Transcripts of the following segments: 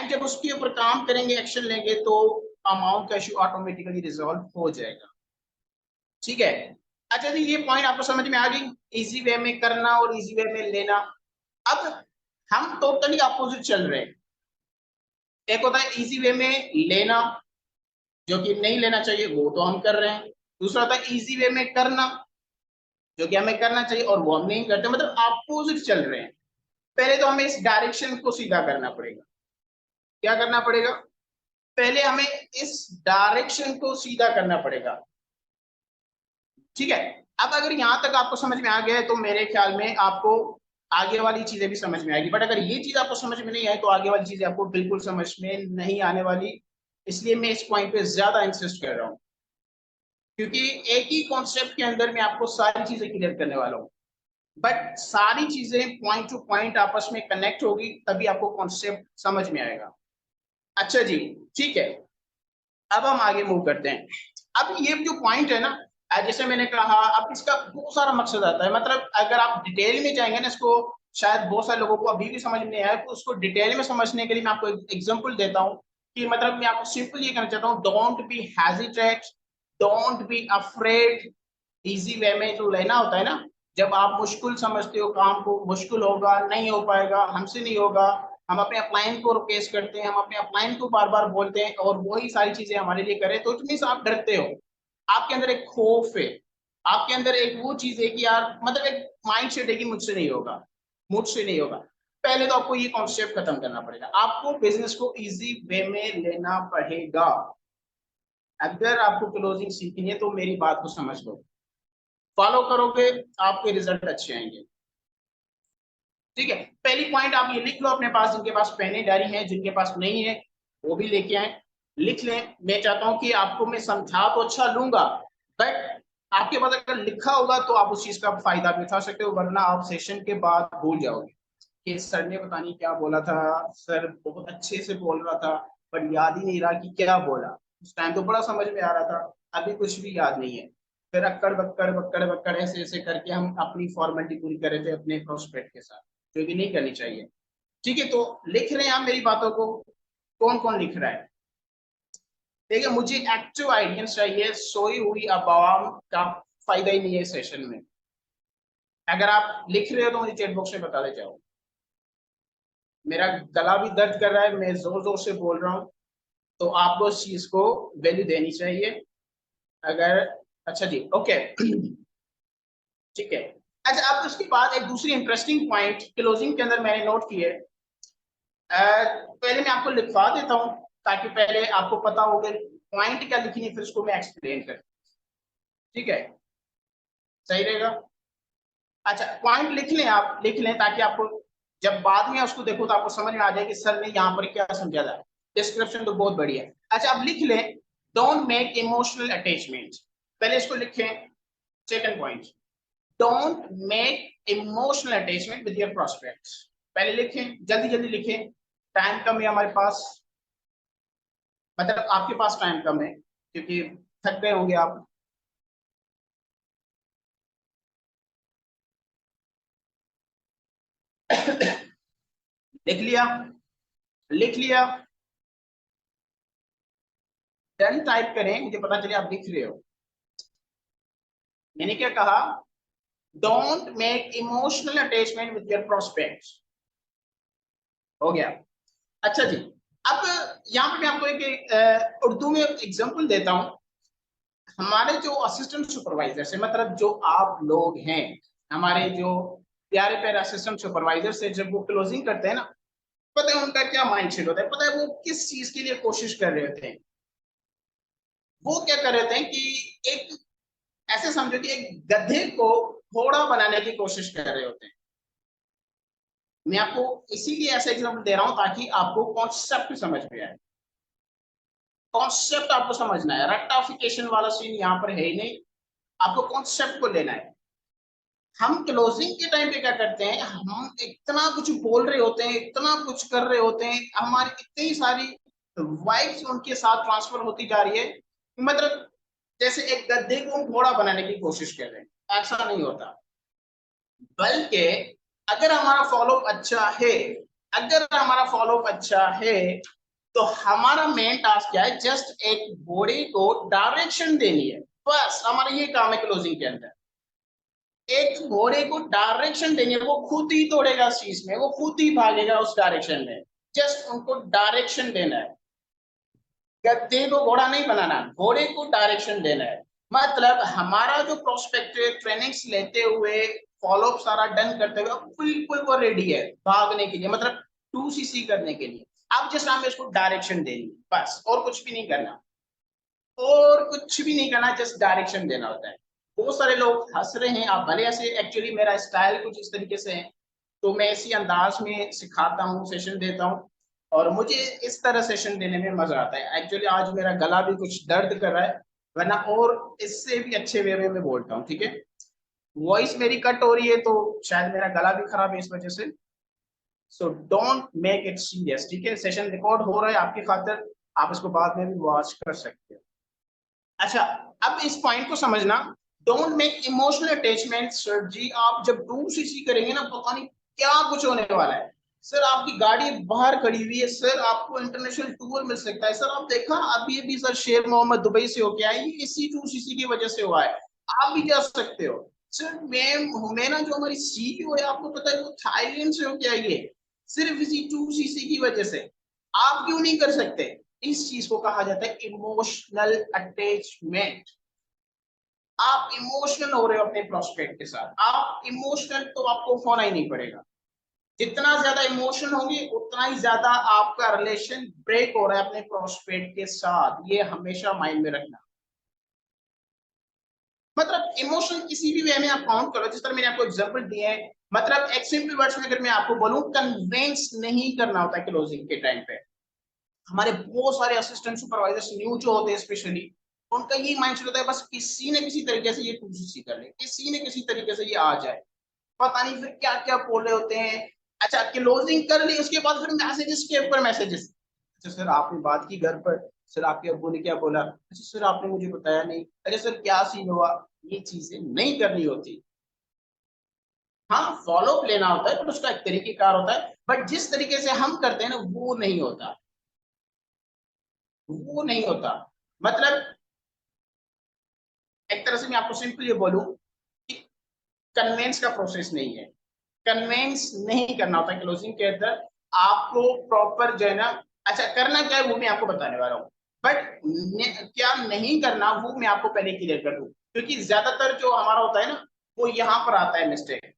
And जब उसके ऊपर काम करेंगे, एक्शन लेंगे, तो अमाउंट का इशू ऑटोमेटिकली रिजॉल्व हो जाएगा। ठीक है। अच्छा जी, ये पॉइंट आपको समझ में आ गई, इजी वे में करना और इजी वे में लेना। अब हम टोटली अपोजिट चल रहे हैं। एक होता है इजी वे में लेना, जो कि नहीं लेना चाहिए, वो तो हम कर रहे हैं। दूसरा होता है इजी वे में करना, जो कि हमें करना चाहिए और वो हम नहीं करते, मतलब अपोजिट चल रहे हैं। पहले तो हमें इस डायरेक्शन को सीधा करना पड़ेगा। क्या करना पड़ेगा? पहले हमें इस डायरेक्शन को सीधा करना पड़ेगा। ठीक है। अब अगर यहां तक आपको समझ में आ गया है तो मेरे ख्याल में आपको आगे वाली चीजें भी समझ में आएगी। बट अगर ये चीज आपको समझ में नहीं आए तो आगे वाली चीजें आपको बिल्कुल समझ में नहीं आने वाली। इसलिए मैं इस पॉइंट पे ज्यादा इंसिस्ट कर रहा हूँ, क्योंकि एक ही कॉन्सेप्ट के अंदर मैं आपको सारी चीजें क्लियर करने वाला हूँ। बट सारी चीजें पॉइंट टू पॉइंट आपस में कनेक्ट होगी, तभी आपको कॉन्सेप्ट समझ में आएगा। अच्छा जी, ठीक है। अब हम आगे मूव करते हैं। अब ये जो पॉइंट है ना, जैसे मैंने कहा, अब इसका बहुत सारा मकसद आता है। मतलब अगर आप डिटेल में जाएंगे ना, इसको शायद बहुत सारे लोगों को अभी भी समझ में नहीं आया, तो उसको डिटेल में समझने के लिए मैं आपको एक एग्जांपल देता हूँ। कि मतलब मैं आपको सिंपल ये कहना चाहता हूँ, don't be hesitate, don't be afraid. Easy way में जो लेना होता है ना, जब आप मुश्किल समझते हो काम को, मुश्किल होगा, नहीं हो पाएगा, हमसे नहीं होगा, हम अपने अपलाइन को रिक्वेस्ट करते हैं, हम अपने अपलाइन को बार बार बोलते हैं और वही सारी चीजें हमारे लिए करें, तो इट मींस आप डरते हो। आपके अंदर एक खौफ है, आपके अंदर एक वो चीज है कि यार, मतलब एक माइंड सेट है कि मुझसे नहीं होगा, मुझसे नहीं होगा। पहले तो आपको ये कॉन्सेप्ट खत्म करना पड़ेगा। आपको बिजनेस को इजी वे में लेना पड़ेगा। अगर आपको क्लोजिंग सीखनी है तो मेरी बात को समझ लो, फॉलो करोगे, आपके रिजल्ट अच्छे आएंगे। ठीक है। पहली पॉइंट आप ये लिख लो अपने पास, जिनके पास पेन डायरी है, जिनके पास नहीं है वो भी लेके आए, लिख लें। मैं चाहता हूं कि आपको मैं समझा तो अच्छा लूंगा, बट आपके पास अगर लिखा होगा तो आप उस चीज का फायदा भी उठा सकते हो, वरना आप सेशन के बाद भूल जाओगे कि सर ने पता नहीं क्या बोला था, सर बहुत अच्छे से बोल रहा था पर याद ही नहीं रहा कि क्या बोला। उस टाइम तो बड़ा समझ में आ रहा था, अभी कुछ भी याद नहीं है। फिर अक्कड़ बक्कड़ बक्कड़ बक्कड़ ऐसे ऐसे करके हम अपनी फॉर्मेलिटी पूरी कर रहे थे अपने प्रोस्पेक्ट के साथ, जो कि नहीं करनी चाहिए। ठीक है, तो लिख रहे हैं आप मेरी बातों को? कौन कौन लिख रहा है? देखिए, मुझे एक्टिव आइडियंस चाहिए, सोई हुई अवाम का फायदा ही नहीं है सेशन में। अगर आप लिख रहे हो तो मुझे चैट बॉक्स में बता दे जाओ। मेरा गला भी दर्द कर रहा है, मैं जोर जोर से बोल रहा हूँ, तो आपको उस चीज को वैल्यू देनी चाहिए। अगर अच्छा जी, ओके ठीक है। अच्छा, अब उसके बाद एक दूसरी इंटरेस्टिंग पॉइंट क्लोजिंग के अंदर मैंने नोट की है। पहले मैं आपको लिखवा देता हूँ, ताकि पहले आपको पता हो कि पॉइंट क्या लिखनी है, फिर उसको मैं एक्सप्लेन कर। ठीक है, सही रहेगा। अच्छा, पॉइंट लिख लें, आप लिख लें, ताकि आपको जब बाद में उसको देखो तो आपको समझ में आ जाए कि सर ने यहाँ पर क्या समझा था। डिस्क्रिप्शन तो बहुत बढ़िया है। अच्छा, अब लिख लें, डोंट मेक इमोशनल अटैचमेंट। पहले इसको लिखें, second point, don't make emotional attachment with your prospects. पहले लिखें, जल्दी जल्दी लिखें, टाइम कम है हमारे पास, मतलब आपके पास टाइम कम है क्योंकि थक गए होंगे आप। लिख लिया? लिख लिया? डन टाइप करें, मुझे पता चले आप लिख रहे हो। मैंने क्या कहा? Don't make emotional attachment with your prospects. हो गया? अच्छा जी, अब यहाँ पे मैं आपको एक उर्दू में एग्जांपल देता हूँ। हमारे जो असिस्टेंट सुपरवाइजर है, मतलब जो आप लोग हैं, हमारे जो प्यारे प्यारे असिस्टेंट सुपरवाइजर से जब वो क्लोजिंग करते हैं ना, पता है उनका क्या माइंडसेट होता है? पता है वो किस चीज के लिए कोशिश कर रहे होते हैं? वो क्या कर रहे थे कि एक, ऐसे समझो कि एक गधे को घोड़ा बनाने की कोशिश कर रहे होते हैं। मैं आपको इसीलिए ऐसा एग्जांपल दे रहा हूं ताकि आपको कॉन्सेप्ट समझ में आए। कॉन्सेप्ट आपको समझना है, रट्टाफिकेशन वाला सीन यहाँ पर है ही नहीं। आपको कॉन्सेप्ट को लेना है। हम क्लोजिंग के टाइम पे क्या करते हैं, हम इतना कुछ बोल रहे होते हैं, इतना कुछ कर रहे होते हैं, हमारी इतनी सारी वाइब्स उनके साथ ट्रांसफर होती जा रही है, मतलब जैसे एक गद्दे को हम घोड़ा बनाने की कोशिश कर रहे हैं। ऐसा नहीं होता। बल्कि अगर हमारा फॉलो अच्छा है, अगर हमारा फॉलोअप अच्छा है तो हमारा मेन टास्क क्या है, जस्ट एक बॉडी को डायरेक्शन देनी है, बस हमारा ये काम है क्लोजिंग के अंदर। एक घोड़े को डायरेक्शन देंगे, वो खुद ही दौड़ेगा उस चीज में, वो खुद ही भागेगा उस डायरेक्शन में, जस्ट उनको डायरेक्शन देना है। गधे को घोड़ा नहीं बनाना, घोड़े को डायरेक्शन देना है। मतलब हमारा जो प्रोस्पेक्टिव ट्रेनिंग्स लेते हुए फॉलोअप सारा डन करते हुए बिल्कुल वो रेडी है भागने के लिए, मतलब 2cc करने के लिए। अब जस्ट हमें इसको डायरेक्शन देनी, बस और कुछ भी नहीं करना, और कुछ भी नहीं करना, जस्ट डायरेक्शन देना होता है। बहुत सारे लोग हंस रहे हैं, आप भले ऐसे, एक्चुअली मेरा स्टाइल कुछ इस तरीके से है, तो मैं इसी अंदाज में सिखाता हूँ, सेशन देता हूँ, और मुझे इस तरह सेशन देने में मजा आता है। एक्चुअली आज मेरा गला भी कुछ दर्द कर रहा है, वरना और इससे भी अच्छे वे में मैं बोलता हूँ, ठीक है। वॉइस मेरी कट हो रही है तो शायद मेरा गला भी खराब है इस वजह से। So don't make it serious, ठीक है। सेशन रिकॉर्ड हो रहा है आपकी खातिर, आप इसको बाद में भी वॉच कर सकते हो। अच्छा, अब इस पॉइंट को समझना, don't make emotional attachment. Sir ji आप जब 2cc करेंगे ना, पता नहीं क्या कुछ होने वाला है। सर आपकी गाड़ी बाहर खड़ी हुई है, सर आपको इंटरनेशनल टूर मिल सकता है। सर आप देखा अभी अभी सर शेर मोहम्मद दुबई से होके आए, इसी 2cc की वजह से हुआ है, आप भी जा सकते हो। सर मैं ना, जो हमारी सीईओ है आपको पता है वो थाईलैंड से होके आई है, सिर्फ इसी 2cc की वजह से। आप क्यों नहीं कर सकते? इस चीज को कहा जाता है इमोशनल अटैचमेंट। आप इमोशनल हो रहे हो अपने प्रोस्पेक्ट के साथ, आप इमोशनल तो आपको होना ही नहीं पड़ेगा। जितना ज्यादा इमोशन होंगे उतना ही ज्यादा आपका रिलेशन ब्रेक हो रहा है अपने प्रोस्पेक्ट के साथ, ये हमेशा माइंड में रखना। मतलब इमोशन किसी भी वे में आप काउंट करो, जिस तरह मैंने आपको एग्जांपल दिए हैं। मतलब एक सिंपल वर्ड्स में अगर मैं आपको बोलूं, कन्विंस नहीं करना होता है क्लोजिंग के टाइम पे। हमारे बहुत सारे असिस्टेंट सुपरवाइजर्स न्यू जो होते हैं स्पेशली, उनका ये माइंडसेट होता है बस किसी न किसी तरीके से ये 2cc कर ले, किसी न किसी तरीके से ये आ जाए, पता नहीं फिर क्या क्या बोल रहे होते हैं। अच्छा क्लोजिंग कर ली, उसके बाद फिर मैसेजेस के ऊपर मैसेजेस। अच्छा सर आपने बात की घर पर, सर आपके अब्बू ने क्या बोला, अच्छा सर आपने मुझे बताया नहीं, अच्छा सर क्या सीन हुआ। ये चीजें नहीं करनी होती। हाँ फॉलो अप लेना होता है, पर उसका एक तरीकेकार होता है, बट जिस तरीके से हम करते हैं ना वो नहीं होता, वो नहीं होता। मतलब एक तरह से मैं आपको सिंपल ये बोलूं कि कन्वेंस का प्रोसेस नहीं है, कन्वेंस नहीं करना होता क्लोजिंग के अंदर। आपको प्रॉपर जो है ना, अच्छा करना क्या है वो मैं आपको बताने वाला हूँ, बट क्या नहीं करना वो मैं आपको पहले क्लियर कर दूं, क्योंकि ज्यादातर जो हमारा होता है ना वो यहाँ पर आता है मिस्टेक।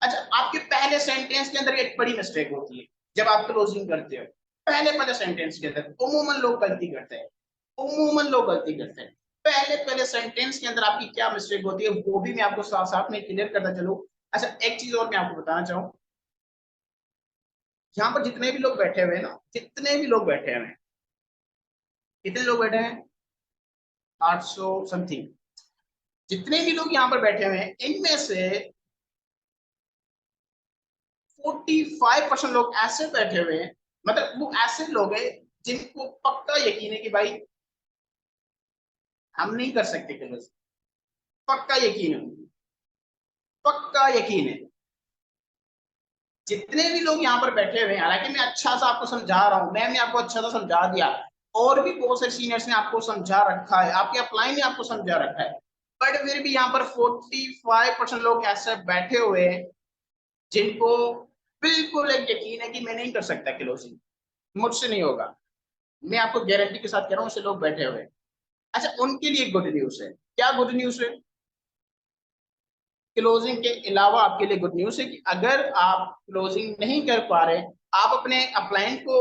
अच्छा आपके पहले सेंटेंस के अंदर एक बड़ी मिस्टेक होती है जब आप क्लोजिंग करते हो, पहले पहले सेंटेंस के अंदर उमूमन लोग गलती करते हैं, उमूमन लोग गलती करते हैं। पहले पहले सेंटेंस के अंदर आपकी क्या मिस्टेक होती है वो भी मैं आपको साथ साथ में क्लियर करता चलूं। अच्छा एक चीज और मैं आपको बताना चाहूँ, यहाँ पर जितने भी लोग बैठे हुए हैं ना, जितने भी लोग बैठे हुए हैं, कितने लोग बैठे हैं, 800 समथिंग, जितने भी लोग यहाँ पर बैठे हुए हैं इनमें से 45% लोग ऐसे बैठे हुए हैं, मतलब वो ऐसे लोग हैं जिनको पक्का यकीन है कि भाई हम नहीं कर सकते क्लोज, पक्का यकीन है, पक्का यकीन है। जितने भी लोग यहाँ पर बैठे हुए हैं, हालांकि मैं अच्छा सा आपको समझा रहा हूँ, मैंने आपको अच्छा सा समझा दिया, और भी बहुत से सीनियर्स ने आपको समझा रखा है, आपके अपलाइन ने आपको समझा रखा है, बट फिर भी यहाँ पर 45% लोग ऐसे बैठे हुए हैं जिनको बिल्कुल एक यकीन है कि मैं नहीं कर सकता क्लोजिंग, मुझसे नहीं होगा। मैं आपको गारंटी के साथ कह रहा हूँ, ऐसे लोग बैठे हुए हैं। अच्छा उनके लिए गुड न्यूज है, क्या गुड न्यूज है? क्लोजिंग के अलावा आपके लिए गुड न्यूज है कि अगर आप क्लोजिंग नहीं कर पा रहे, आप अपने अपलाइन को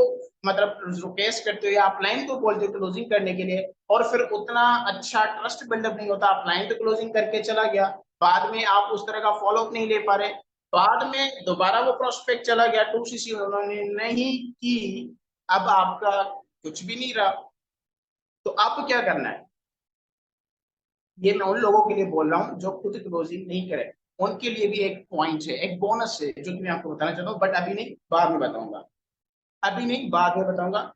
मतलब रिक्वेस्ट करते हो या अपलाइन को बोलते हो क्लोजिंग करने के लिए, और फिर उतना अच्छा ट्रस्ट बिल्डअप नहीं होता, अपलाइन तो क्लोजिंग करके चला गया, बाद में आप उस तरह का फॉलोअप नहीं ले पा रहे, बाद में दोबारा वो प्रोस्पेक्ट चला गया, 2cc उन्होंने नहीं की, अब आपका कुछ भी नहीं रहा, तो आपको क्या करना है? ये मैं उन लोगों के लिए बोल रहा हूँ जो खुद क्लोजिंग नहीं करे, उनके लिए भी एक पॉइंट है, एक बोनस है जो कि मैं आपको बताना चाहता हूँ, बट अभी नहीं बाद में बताऊंगा, अभी नहीं बाद में बताऊंगा।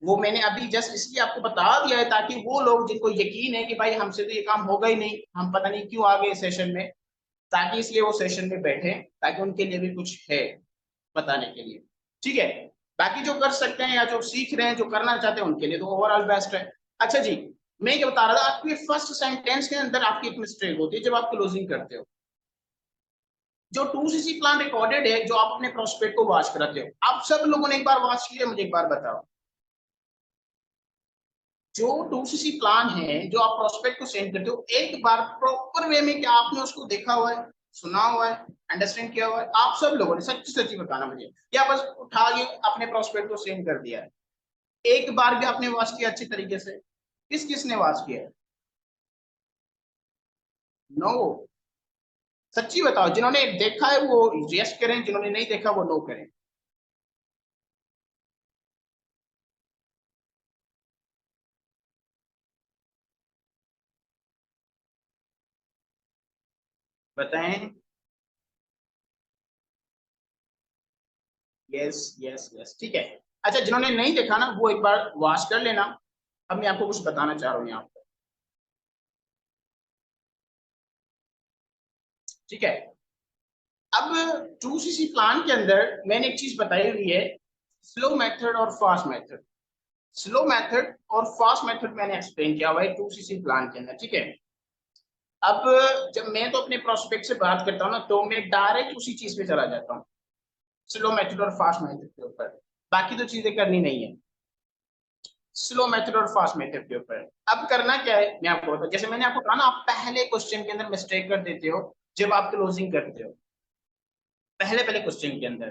वो मैंने अभी जस्ट इसलिए आपको बता दिया है ताकि वो लोग जिनको यकीन है कि भाई हमसे तो ये काम होगा ही नहीं, हम पता नहीं क्यों आ गए सेशन में, ताकि इसलिए वो सेशन में बैठे, ताकि उनके लिए भी कुछ है बताने के लिए। ठीक है। बाकी जो कर सकते हैं या जो सीख रहे हैं, जो करना चाहते हैं, उनके लिए तो ओवरऑल बेस्ट है। अच्छा जी, मैं क्या बता रहा था, आपके फर्स्ट सेंटेंस के अंदर आपकी एक मिस्टेक होती है जब आप क्लोजिंग करते हो। जो 2cc प्लान रिकॉर्डेड है, जो आप अपने प्रोस्पेक्ट को वॉच कराते हो, आप सब लोगों ने एक बार वॉच किया, मुझे एक बार बताओ। जो 2cc प्लान है जो आप प्रोस्पेक्ट को सेंड करते हो, एक बार प्रॉपर वे में क्या आपने उसको देखा हुआ है, सुना हुआ है, अंडरस्टैंड किया हुआ है? आप सब लोगों ने सच्ची सच्ची बताना मुझे, या बस उठा के अपने प्रोस्पेक्ट को सेंड कर दिया है? एक बार भी आपने वॉच किया अच्छी तरीके से? किस किसने वॉच किया है? नो। सच्ची बताओ, जिन्होंने देखा है वो यस करें, जिन्होंने नहीं देखा वो नो करें। बताएं। यस यस यस, ठीक है। अच्छा, जिन्होंने नहीं देखा ना, वो एक बार वॉच कर लेना। अब मैं आपको कुछ बताना चाह रहा हूँ यहाँ पर, ठीक है। अब 2cc प्लान के अंदर मैंने एक चीज बताई हुई है, स्लो मेथड और फास्ट मेथड। स्लो मेथड और फास्ट मेथड मैंने एक्सप्लेन किया हुआ है 2cc प्लान के अंदर, ठीक है। अब जब मैं तो अपने प्रोस्पेक्ट से बात करता हूँ ना, तो मैं डायरेक्ट उसी चीज पे चला जाता हूँ, स्लो मेथड और फास्ट मेथड के ऊपर। बाकी तो चीजें करनी नहीं है, स्लो मेथड और फास्ट मेथड के ऊपर। अब करना क्या है मैं आपको बताऊं, जैसे मैंने आपको कहा ना, आप पहले क्वेश्चन के अंदर मिस्टेक कर देते हो जब आप क्लोजिंग करते हो, पहले पहले क्वेश्चन के अंदर।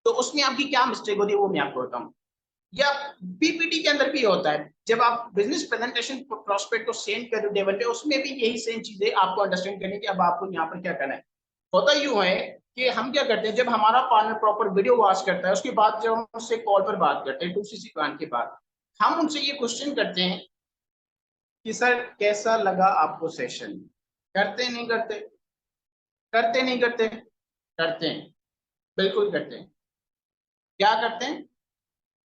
तो उसमें आपकी क्या मिस्टेक होती है वो मैं आपको बताऊं। या पीपीटी के अंदर भी होता है, जब आप बिजनेस प्रेजेंटेशन प्रोस्पेक्ट को सेंड कर रहे हो टेबल पे, उसमें भी यही सेम चीजें आपको अंडरस्टैंड करनी है कि अब आपको यहाँ पर क्या करना है। होता यूं है कि हम क्या करते हैं, जब हमारा पार्टनर प्रॉपर वीडियो वॉच करता है, उसके बाद जब हम उससे कॉल पर बात करते हैं 2cc प्लान के बाद, हम उनसे ये क्वेश्चन करते हैं कि सर कैसा लगा आपको सेशन? करते नहीं करते? करते नहीं करते? करते हैं, बिल्कुल करते हैं। क्या करते हैं?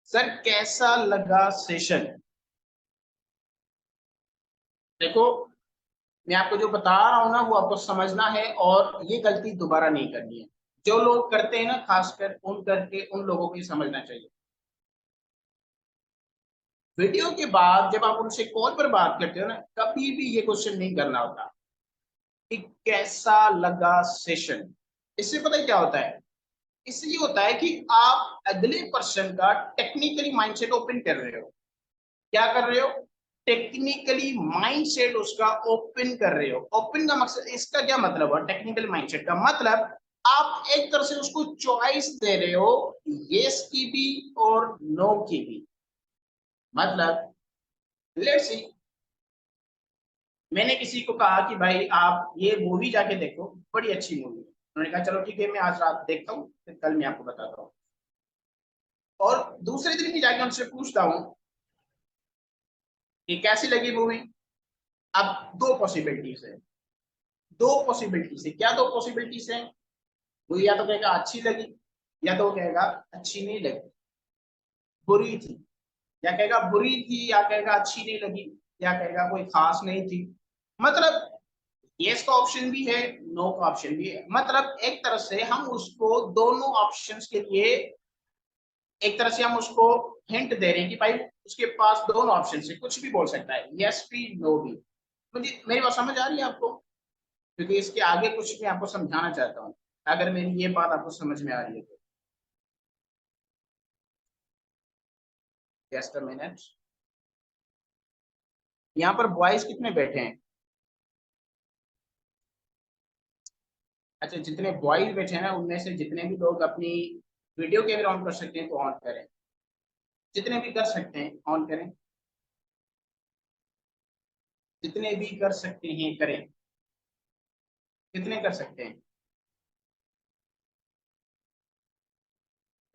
सर कैसा लगा सेशन? देखो, मैं आपको जो बता रहा हूं ना, वो आपको समझना है और ये गलती दोबारा नहीं करनी है। जो लोग करते हैं ना, खासकर उन करके उन लोगों को ही समझना चाहिए। वीडियो के बाद जब आप उनसे कॉल पर बात करते हो ना, कभी भी ये क्वेश्चन नहीं करना होता कि कैसा लगा सेशन। इससे पता है क्या होता है? इससे ये होता है कि आप अगले पर्सन का टेक्निकली माइंडसेट ओपन कर रहे हो। क्या कर रहे हो? टेक्निकली माइंडसेट उसका ओपन कर रहे हो। ओपन का मकसद, इसका क्या मतलब है टेक्निकल माइंडसेट का मतलब? आप एक तरह से उसको चॉइस दे रहे हो, यस की भी और नो की भी। मतलब लेट्स सी, मैंने किसी को कहा कि भाई आप ये मूवी जाके देखो, बड़ी अच्छी मूवी है। उन्होंने कहा चलो ठीक है, मैं आज रात देखता हूँ, फिर कल मैं आपको बताता हूँ। और दूसरे दिन भी जाके उनसे पूछता हूँ कि कैसी लगी मूवी। अब दो पॉसिबिलिटीज है, दो पॉसिबिलिटीज है। क्या दो पॉसिबिलिटीज है? वो या तो कहेगा अच्छी लगी, या तो वो कहेगा अच्छी नहीं लगी, बुरी थी। या कहेगा बुरी थी, या कहेगा अच्छी नहीं लगी, या कहेगा कोई खास नहीं थी। मतलब यस का ऑप्शन भी है, नो का ऑप्शन भी है। मतलब एक तरह से हम उसको दोनों ऑप्शंस के लिए, एक तरह से हम उसको हिंट दे रहे हैं कि भाई उसके पास दोनों ऑप्शन है, कुछ भी बोल सकता है, यस भी नो भी। मुझे मेरी बात समझ आ रही है आपको? क्योंकि इसके आगे कुछ मैं आपको समझाना चाहता हूँ, अगर मेरी ये बात आपको समझ में आ रही है तो। Just a minute. यहाँ पर बॉयज कितने बैठे हैं? अच्छा, जितने बॉयज बैठे हैं ना, उनमें से जितने भी लोग अपनी वीडियो कैमरा ऑन कर सकते हैं तो ऑन करें। जितने भी कर सकते हैं ऑन करें। जितने भी कर सकते हैं करें। कितने कर सकते हैं?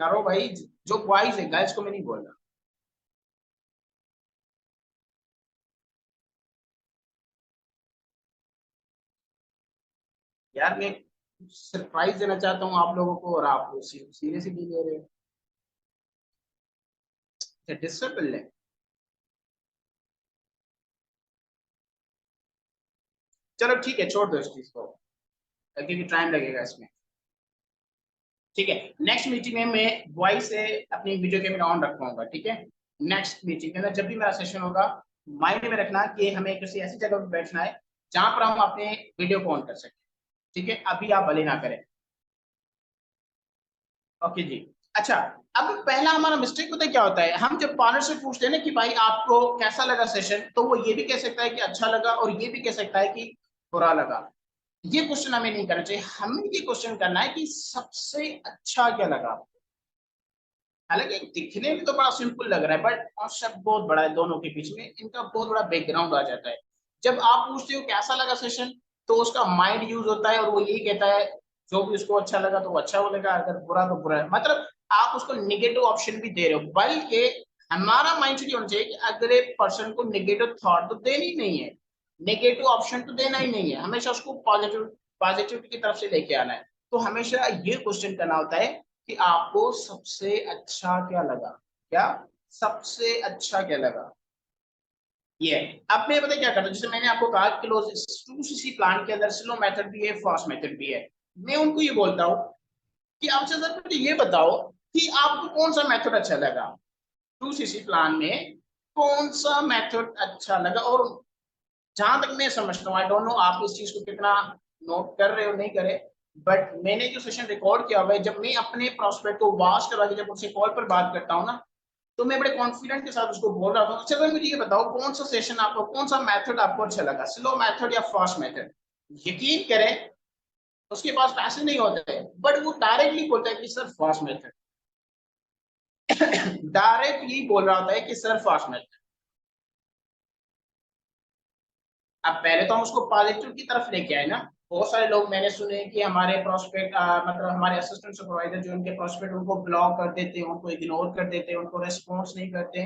करो भाई। जो बॉयज है, गर्ल्स को मैं नहीं बोल रहा। यार मैं सरप्राइज देना चाहता हूँ आप लोगों को, और आप सीरियसली ले रहे हो। डिस्टर्ब कर लें? चलो ठीक है, छोड़ दो इस चीज को, क्योंकि टाइम लगेगा इसमें। ठीक है। नेक्स्ट मीटिंग में मैं वॉइस से अपनी वीडियो कैमरा ऑन रखवाऊंगा, ठीक है। नेक्स्ट मीटिंग के अंदर जब भी मेरा सेशन होगा, माइंड में रखना कि हमें किसी ऐसी जगह पर बैठना है जहां पर हम अपने वीडियो को ऑन कर सकें, ठीक है। अभी आप भले ना करें। ओके जी। अच्छा, अब पहला हमारा मिस्टेक पता है क्या होता है, हम जब पार्टनर से पूछते हैं ना कि भाई आपको कैसा लगा सेशन, तो वो ये भी कह सकता है कि अच्छा लगा और ये भी कह सकता है कि बुरा लगा। ये क्वेश्चन हमें नहीं करना चाहिए, हमें ये क्वेश्चन करना है कि सबसे अच्छा क्या लगा। हालांकि दिखने में तो बड़ा सिंपल लग रहा है, बट कॉन्सेप्ट बहुत बड़ा है दोनों के बीच में, इनका बहुत बड़ा बैकग्राउंड आ जाता है। जब आप पूछते हो कैसा लगा सेशन, तो उसका माइंड यूज होता है और वो यही कहता है जो भी उसको अच्छा लगा तो वो अच्छा बोलेगा, अगर बुरा तो बुरा है। मतलब आप उसको निगेटिव ऑप्शन भी दे रहे हो, बल्कि हमारा माइंड सेट होना चाहिए कि अगले पर्सन को निगेटिव थॉट तो देनी नहीं है, नेगेटिव ऑप्शन तो देना ही नहीं है, हमेशा उसको पॉजिटिव पॉजिटिविटी की तरफ से लेके आना है। तो हमेशा ये क्वेश्चन करना होता है कि आपको सबसे अच्छा क्या लगा, क्या सबसे अच्छा क्या लगा। ये अब मैं पता क्या करता हूँ, जैसे मैंने आपको कहा क्लोज 2cc प्लान के अंदर स्लो मेथड भी है, फास्ट मेथड भी है। मैं उनको ये बोलता हूँ कि आपसे सर मुझे ये बताओ कि आपको कौन सा मेथड अच्छा लगा, 2cc प्लान में कौन सा मेथड अच्छा लगा। और जहां तक मैं समझता हूँ, आई डोंट नो आप इस चीज को कितना नोट कर रहे हो नहीं करे, बट मैंने जो सेशन रिकॉर्ड किया हुआ है, जब मैं अपने प्रोस्पेक्ट को वाश करवा के जब उनसे कॉल पर बात करता हूँ ना, तो मैं बड़े कॉन्फिडेंट के साथ उसको बोल रहा था, अच्छा भाई मुझे ये बताओ कौन सा सेशन आपको, कौन सा मेथड आपको अच्छा लगा, स्लो मेथड या फास्ट मेथड। यकीन करें उसके पास पैसे नहीं होते, बट वो डायरेक्टली बोलता है कि सर फास्ट मेथड। डायरेक्ट यही बोल रहा होता है कि सर फास्ट मेथड। अब पहले तो हम उसको पॉजिटिव की तरफ लेके आए ना। बहुत सारे लोग मैंने सुने कि हमारे प्रोस्पेक्ट मतलब हमारे असिस्टेंट सुपरवाइजर जो उनके प्रोस्पेक्ट उनको ब्लॉक कर देते हैं, उनको इग्नोर कर देते हैं, उनको रेस्पॉन्स नहीं करते।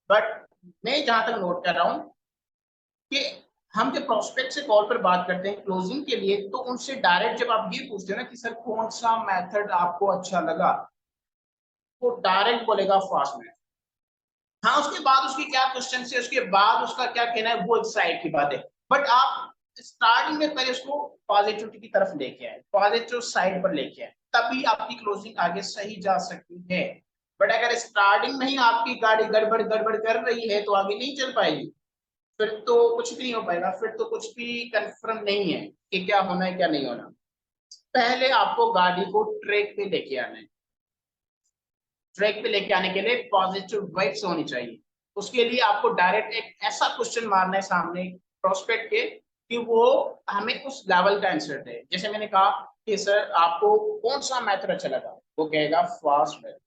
बट मैं जहां तक नोट कर रहा हूँ कि हम जब प्रोस्पेक्ट से कॉल पर बात करते हैं क्लोजिंग के लिए, तो उनसे डायरेक्ट जब आप ये पूछते हो ना कि सर कौन सा मेथड आपको अच्छा लगा, वो डायरेक्ट बोलेगा फास्ट मेथड। हाँ, उसके बाद उसकी क्या क्वेश्चन है, उसके बाद उसका क्या कहना है, वो एक साइड की बात है। बट आप स्टार्टिंग में पहले उसको पॉजिटिविटी की तरफ लेके आए, पॉजिटिव साइड पर लेके आए, तभी आपकी क्लोजिंग आगे सही जा सकती है। बट अगर स्टार्टिंग में ही आपकी गाड़ी गड़बड़ गड़बड़ कर रही है, तो आगे नहीं चल पाएगी। फिर तो कुछ भी नहीं हो पाएगा, फिर तो कुछ भी कंफर्म नहीं है कि क्या होना है क्या नहीं होना। पहले आपको गाड़ी को ट्रैक पे लेके आना है। ट्रैक पे लेके आने के लिए पॉजिटिव वाइब्स होनी चाहिए। उसके लिए आपको डायरेक्ट एक ऐसा क्वेश्चन मारना है सामने प्रोस्पेक्ट के कि वो हमें उस लेवल का आंसर दे। जैसे मैंने कहा कि सर आपको कौन सा मेथड अच्छा लगा, वो कहेगा फास्ट मेथड,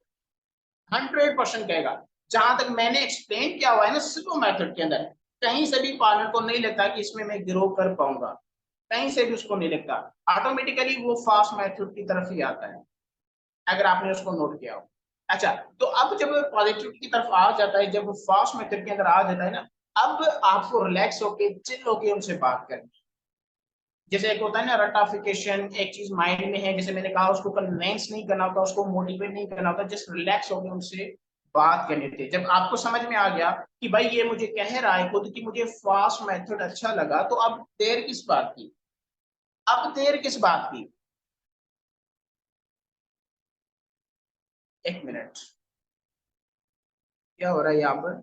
100% कहेगा। जहां तक मैंने एक्सप्लेन किया हुआ है ना स्लो मेथड के अंदर, कहीं से भी पार्टनर को नहीं लगता कि इसमें मैं ग्रो कर पाऊंगा, कहीं से भी उसको नहीं लगता। ऑटोमेटिकली वो फास्ट मेथड की तरफ ही आता है, अगर आपने उसको नोट किया हो। अच्छा, तो अब जब पॉजिटिव की तरफ आ जाता है, जब फास्ट मेथड के अंदर आ जाता है ना, अब आपको रिलैक्स होके चिल होके उनसे बात करनी। जैसे एक होता है ना रटाफिकेशन, एक चीज माइंड में है, जैसे मैंने कहा उसको कन्वेंस नहीं करना होता, उसको मोटिवेट नहीं करना होता, जस्ट रिलैक्स होकर उनसे बात करनी थी। जब आपको समझ में आ गया कि भाई ये मुझे कह रहा है खुद कि मुझे फास्ट मेथड अच्छा लगा, तो अब देर किस बात की, अब देर किस बात की। एक मिनट, क्या हो रहा है यहाँ पर।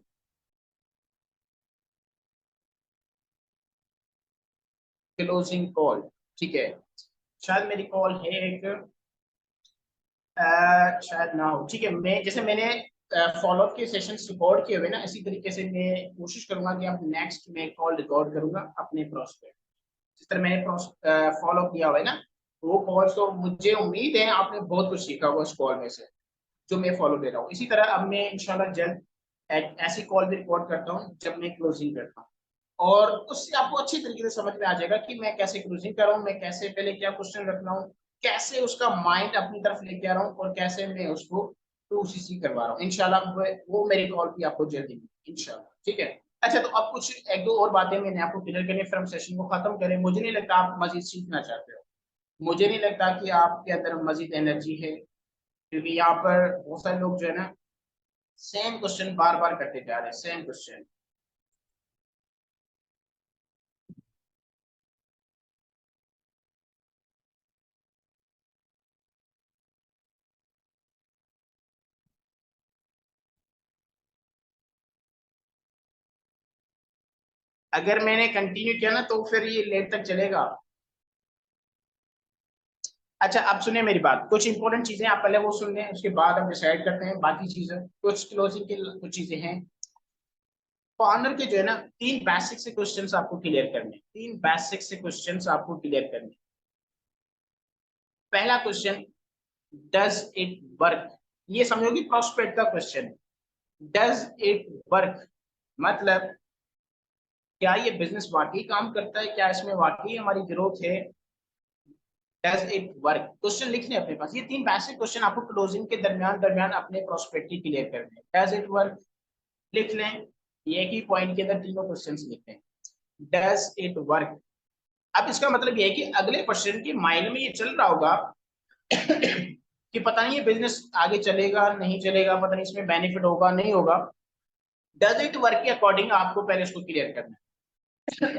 क्लोजिंग कॉल, ठीक है। शायद मेरी कॉल है एक, शायद ना हो, ठीक है। मैं जैसे मैंने फॉलो अप के सेशन रिकॉर्ड किए हुए ना, इसी तरीके से मैं कोशिश करूंगा कि अब नेक्स्ट में कॉल रिकॉर्ड करूंगा अपने प्रोस्पेक्ट, जिस तरह मैंने फॉलो किया हुआ है ना, वो कॉल। तो मुझे उम्मीद है आपने बहुत कुछ सीखा होगा उस कॉल में से, जो मैं फॉलो दे रहा हूँ। इसी तरह अब मैं इंशाल्लाह जल्द ऐसी कॉल भी रिकॉर्ड करता हूँ जब मैं क्लोजिंग करता हूँ, और उससे आपको अच्छी तरीके से समझ में आ जाएगा कि मैं कैसे क्रूजिंग कर रहा हूँ, मैं कैसे पहले क्या क्वेश्चन रख रहा हूँ, कैसे उसका माइंड अपनी तरफ लेके आ रहा हूँ, और कैसे मैं उसको 2cc करवा रहा हूँ। इंशाल्लाह वो मेरी कॉल भी आपको जल्दी मिलेगी इंशाल्लाह, ठीक है। अच्छा, तो अब कुछ एक दो और बातें मैंने आपको क्लियर करनी, फिर हम सेशन को खत्म करें। मुझे नहीं लगता आप मजीद सीखना चाहते हो, मुझे नहीं लगता कि आपके अंदर मजीद एनर्जी है, क्योंकि यहाँ पर बहुत सारे लोग जो है ना सेम क्वेश्चन बार बार करते जा रहे हैं, सेम क्वेश्चन। अगर मैंने कंटिन्यू किया ना तो फिर ये लेट तक चलेगा। अच्छा अब सुनिए मेरी बात, कुछ इंपॉर्टेंट चीजें आप पहले वो सुन लें, उसके बाद हम डिसाइड करते हैं बाकी चीजें। कुछ क्लोजिंग की कुछ चीजें हैं। फाउंडर के जो है ना, तीन बेसिक से क्वेश्चंस आपको क्लियर करने, तीन बेसिक से क्वेश्चंस आपको क्लियर करने। पहला क्वेश्चन, डज इट वर्क? ये समझो कि प्रोस्पेक्ट का क्वेश्चन। डज इट वर्क मतलब क्या ये बिजनेस वाकई काम करता है, क्या इसमें वाकई हमारी ग्रोथ है। डज इट वर्क, क्वेश्चन लिख लें अपने पास। ये तीन बेसिक क्वेश्चन आपको क्लोजिंग के दरमियान दरमियान अपने प्रोस्पेक्ट की क्लियर करने हैं। डज इट वर्क लिख लें, ये एक ही पॉइंट के अंदर तीनों क्वेश्चंस लिख लें। Does it work. अब इसका मतलब ये है कि अगले पर्सन के माइंड में ये चल रहा होगा कि पता नहीं ये बिजनेस आगे चलेगा नहीं चलेगा, पता नहीं इसमें बेनिफिट होगा नहीं होगा। डज इट वर्क के अकॉर्डिंग आपको पहले उसको क्लियर करना है।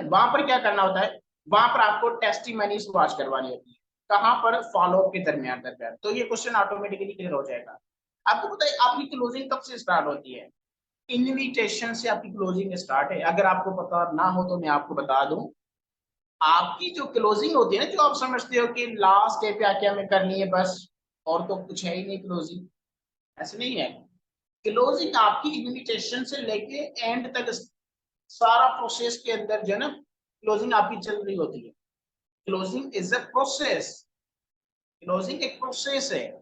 वहां पर क्या करना होता है, वहां पर आपको टेस्टिमनीज वॉच करवानी होती है। कहां पर? फॉलोअप के दरमियान दरमियान। तो ये क्वेश्चन ऑटोमेटिकली क्लियर हो जाएगा। आपको पता है आपकी क्लोजिंग कब से स्टार्ट होती है? इनविटेशन से आपकी क्लोजिंग स्टार्ट है। अगर आपको पता ना हो तो मैं आपको बता दूं, आपकी जो क्लोजिंग होती है ना, जो आप समझते हो कि लास्ट डे पे आके हमें करनी है बस, और तो कुछ है ही नहीं क्लोजिंग, ऐसे नहीं है। क्लोजिंग आपकी इन्विटेशन से लेके एंड तक सारा प्रोसेस के अंदर जो है ना, क्लोजिंग आपकी चल रही होती है। Closing is a process. Closing एक प्रोसेस है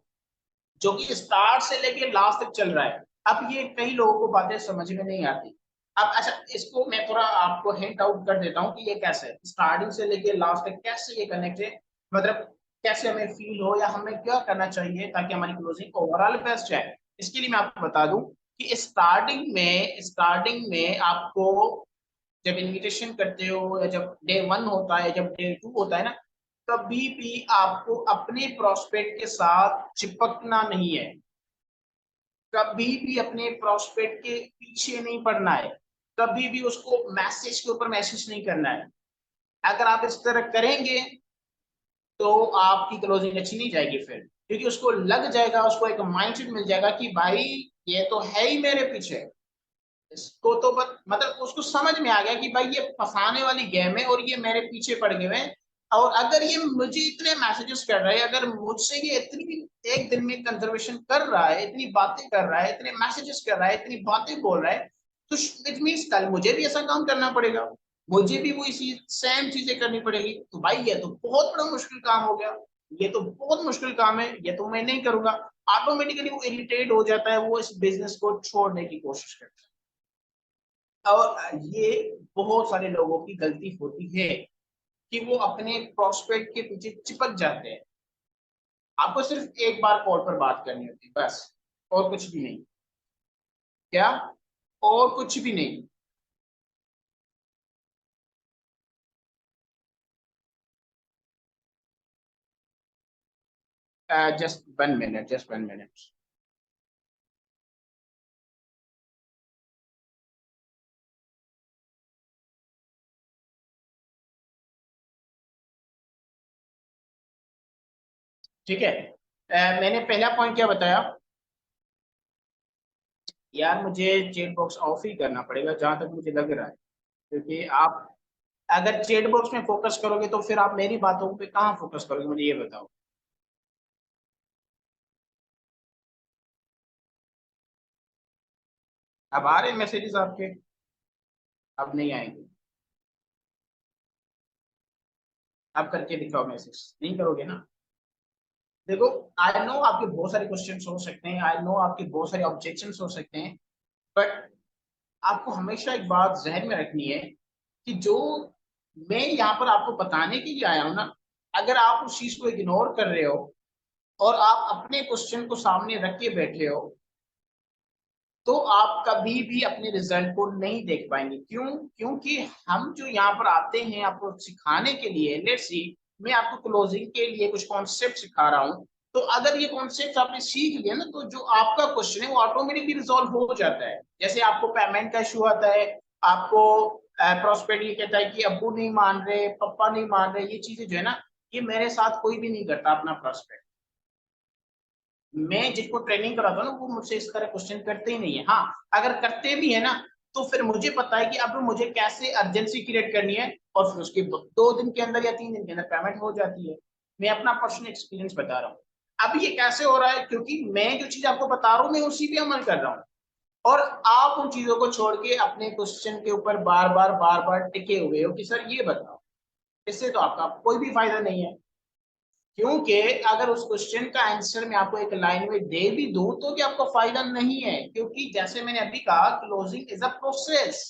जो कि स्टार्ट से लेके लास्ट तक चल रहा है। अब ये कई लोगों को बातें समझ में नहीं आती। अब अच्छा, इसको मैं थोड़ा आपको हिंट आउट कर देता हूँ कि ये कैसे है, स्टार्टिंग से लेके लास्ट तक कैसे ये कनेक्ट है। मतलब कैसे हमें फील हो या हमें क्या करना चाहिए ताकि हमारी क्लोजिंग ओवरऑल बेस्ट जाए। इसके लिए मैं आपको बता दूं कि स्टार्टिंग में आपको जब इन्विटेशन करते हो या जब डे 1 होता है, जब डे 2 होता है ना, कभी भी आपको अपने प्रोस्पेक्ट के साथ चिपकना नहीं है। कभी भी अपने प्रोस्पेक्ट के पीछे नहीं पड़ना है। कभी भी उसको मैसेज के ऊपर मैसेज नहीं करना है। अगर आप इस तरह करेंगे तो आपकी क्लोजिंग अच्छी नहीं जाएगी फिर, क्योंकि उसको लग जाएगा, उसको एक माइंडसेट मिल जाएगा कि भाई ये तो है ही मेरे पीछे। इसको तो मतलब उसको समझ में आ गया कि भाई ये फंसाने वाली गेम है और ये मेरे पीछे पड़ गए हैं। और अगर ये मुझे इतने मैसेजेस कर रहा है, अगर मुझसे ये इतनी एक दिन में कंजर्वेशन कर रहा है, इतनी बातें कर रहा है, इतने मैसेजेस कर रहा है, इतनी बातें बोल रहा है, तो इट मीन्स कल मुझे भी ऐसा काम करना पड़ेगा, मुझे भी वो इसी सेम चीजें करनी पड़ेगी। तो भाई ये तो बहुत बड़ा मुश्किल काम हो गया, ये तो बहुत मुश्किल काम है, ये तो मैं नहीं करूंगा। ऑटोमेटिकली वो इरिटेट हो जाता है, वो इस बिजनेस को छोड़ने की कोशिश करता है। और ये बहुत सारे लोगों की गलती होती है कि वो अपने प्रोस्पेक्ट के पीछे चिपक जाते हैं। आपको सिर्फ एक बार कॉल पर बात करनी होती है बस, और कुछ भी नहीं। क्या? और कुछ भी नहीं। Just 1 minute, just 1 minute. ठीक है। मैंने पहला पॉइंट क्या बताया? यार मुझे चेट बॉक्स ऑफ ही करना पड़ेगा जहां तक मुझे लग रहा है, क्योंकि आप अगर चेट बॉक्स में फोकस करोगे तो फिर आप मेरी बातों पे कहाँ फोकस करोगे, मुझे ये बताओ। अब आ रहे मैसेजेस आपके? अब नहीं आएंगे। अब करके दिखाओ मैसेज, नहीं करोगे ना? देखो, आई नो आपके बहुत सारे क्वेश्चन हो सकते हैं, आई नो आपके बहुत सारे ऑब्जेक्शन हो सकते हैं, बट आपको हमेशा एक बात जहन में रखनी है कि जो मैं यहाँ पर आपको बताने के लिए आया हूँ ना, अगर आप उस चीज को इग्नोर कर रहे हो और आप अपने क्वेश्चन को सामने रख के बैठे हो, तो आप कभी भी अपने रिजल्ट को नहीं देख पाएंगे। क्यों? क्योंकि हम जो यहाँ पर आते हैं आपको सिखाने के लिए, लेट्स सी मैं आपको क्लोजिंग के लिए कुछ कॉन्सेप्ट सिखा रहा हूँ, तो अगर ये कॉन्सेप्ट आपने सीख लिया ना, तो जो आपका क्वेश्चन है वो ऑटोमेटिकली रिजॉल्व हो जाता है। जैसे आपको पेमेंट का इशू आता है, आपको प्रोस्पेक्ट ये कहता है कि अब्बू नहीं मान रहे, पप्पा नहीं मान रहे, ये चीजें जो है ना, ये मेरे साथ कोई भी नहीं करता अपना प्रोस्पेक्ट। मैं जिसको ट्रेनिंग कराता हूँ ना, वो मुझसे इस तरह क्वेश्चन करते ही नहीं है। हाँ, अगर करते भी है ना, तो फिर मुझे पता है कि अब मुझे कैसे अर्जेंसी क्रिएट करनी है, और फिर उसके 2 दिन के अंदर या 3 दिन के अंदर पेमेंट हो जाती है। मैं अपना पर्सनल एक्सपीरियंस बता रहा हूँ। अब ये कैसे हो रहा है, क्योंकि मैं जो चीज आपको बता रहा हूँ मैं उसी पे अमल कर रहा हूँ, और आप उन चीजों को छोड़ के अपने क्वेश्चन के ऊपर बार बार टिके हुए हो कि सर ये बताओ। इससे तो आपका कोई भी फायदा नहीं है, क्योंकि अगर उस क्वेश्चन का आंसर मैं आपको एक लाइन में दे भी दूं तो भी आपको फायदा नहीं है, क्योंकि जैसे मैंने अभी कहा, क्लोजिंग इज अ प्रोसेस,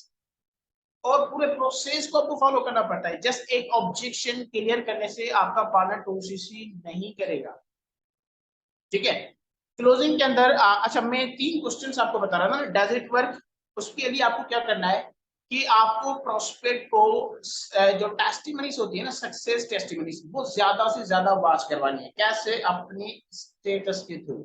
और पूरे प्रोसेस को आपको फॉलो करना पड़ता है। जस्ट एक ऑब्जेक्शन क्लियर करने से आपका पार्टनर 2CC नहीं करेगा, ठीक है। क्लोजिंग के अंदर अच्छा, मैं 3 क्वेश्चंस आपको बता रहा ना, डज इट वर्क। उसके लिए आपको क्या करना है कि आपको प्रोस्पेक्ट को जो टेस्टिमनीज होती है ना, सक्सेस टेस्टिमनीज, वो ज्यादा से ज्यादा वॉच करवानी है। कैसे? अपनी स्टेटस के थ्रू।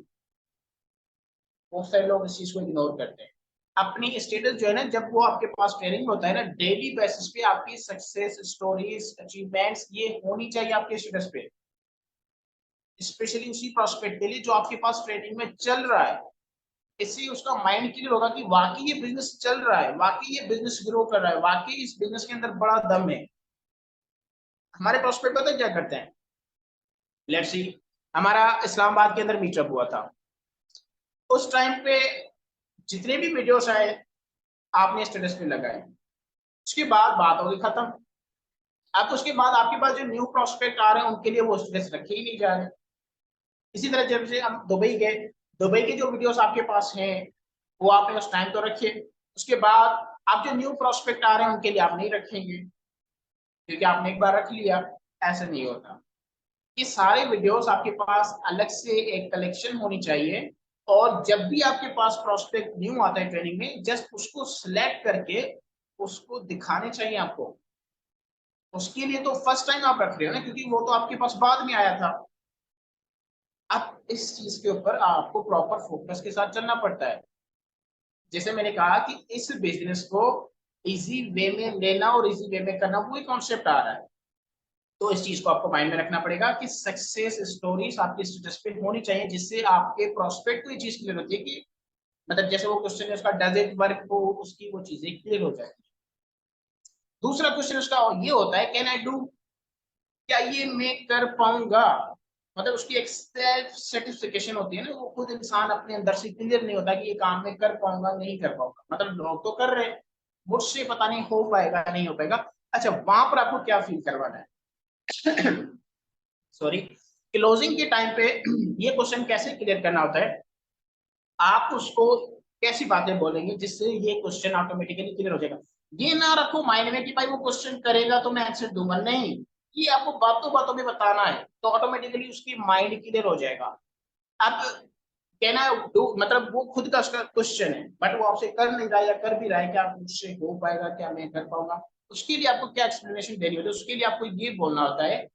बहुत सारे लोग इस चीज को इग्नोर करते हैं। अपनी स्टेटस जो है ना, जब वो आपके पास ट्रेनिंग होता है ना, डेली बेसिस पे आपकी सक्सेस स्टोरीज, अचीवमेंट्स ये होनी चाहिए आपके स्टेटस पे, स्पेशली उसी प्रोस्पेक्ट के लिए जो आपके पास ट्रेनिंग में चल रहा है। इससे उसका माइंड क्लियर होगा कि वाकई ये बिजनेस चल रहा है, वाकई ये बिजनेस ग्रो कर रहा है, वाकई इस बिजनेस के अंदर बड़ा दम है। हमारे प्रोस्पेक्ट पता क्या करते हैं? लेट्स सी, हमारा इस्लामाबाद के अंदर मीटअप हुआ था। उस टाइम पे जितने भी वीडियोस आए आपने स्टेटस पे लगाए, उसके बाद बात होगी खत्म। अब उसके बाद आपके पास जो न्यू प्रोस्पेक्ट आ रहे हैं उनके लिए वो स्टेटस रखे ही नहीं जा रहे। इसी तरह जब से हम दुबई गए, दुबई के जो वीडियोस आपके पास हैं वो आपने उस टाइम तो रखे, उसके बाद आप जो न्यू प्रोस्पेक्ट आ रहे हैं उनके लिए आप नहीं रखेंगे, क्योंकि आपने एक बार रख लिया। ऐसा नहीं होता। ये सारे वीडियोस आपके पास अलग से एक कलेक्शन होनी चाहिए, और जब भी आपके पास प्रोस्पेक्ट न्यू आता है ट्रेनिंग में, जस्ट उसको सिलेक्ट करके उसको दिखाने चाहिए आपको। उसके लिए तो फर्स्ट टाइम आप रख रहे हो ना, क्योंकि वो तो आपके पास बाद में आया था। अब इस चीज के ऊपर आपको प्रॉपर फोकस के साथ चलना पड़ता है। जैसे मैंने कहा कि इस बिजनेस को इजी वे में लेना और इजी वे में करना, वही कॉन्सेप्ट आ रहा है। तो इस चीज को आपको माइंड में रखना पड़ेगा कि सक्सेस स्टोरीज आपके स्टेटस पे होनी चाहिए, जिससे आपके प्रोस्पेक्ट को ये चीज क्लियर होती है कि मतलब जैसे वो क्वेश्चन है उसका डज इट वर्क, हो उसकी वो चीजें क्लियर हो जाएगी। दूसरा क्वेश्चन उसका ये होता है, कैन आई डू, क्या ये मैं कर पाऊंगा। मतलब उसकी एक सेल्फ सेटिस्फिकेशन होती है ना, वो खुद इंसान अपने अंदर से क्लियर नहीं होता कि ये काम मैं कर पाऊंगा नहीं कर पाऊंगा। मतलब लोग तो कर रहे हैं, मुझसे पता नहीं हो पाएगा नहीं हो पाएगा। अच्छा, वहां पर आपको क्या फील करवाना है? सॉरी, क्लोजिंग के टाइम पे ये क्वेश्चन कैसे क्लियर करना होता है, आप उसको कैसी बातें बोलेंगे जिससे ये क्वेश्चन ऑटोमेटिकली क्लियर हो जाएगा। ये ना रखो माइंड में कि भाई वो क्वेश्चन करेगा तो मैं आंसर दूंगा, नहीं। ये आपको बातों बातों में बताना है, तो ऑटोमेटिकली उसकी माइंड क्लियर हो जाएगा। अब कहना डू मतलब वो खुद का उसका क्वेश्चन है, बट वो आपसे कर नहीं रहा है या कर भी रहा है, क्या मुझसे हो पाएगा, क्या मैं कर पाऊंगा। उसके लिए आपको क्या एक्सप्लेनेशन देनी होती है? उसके लिए आपको ये बोलना होता है,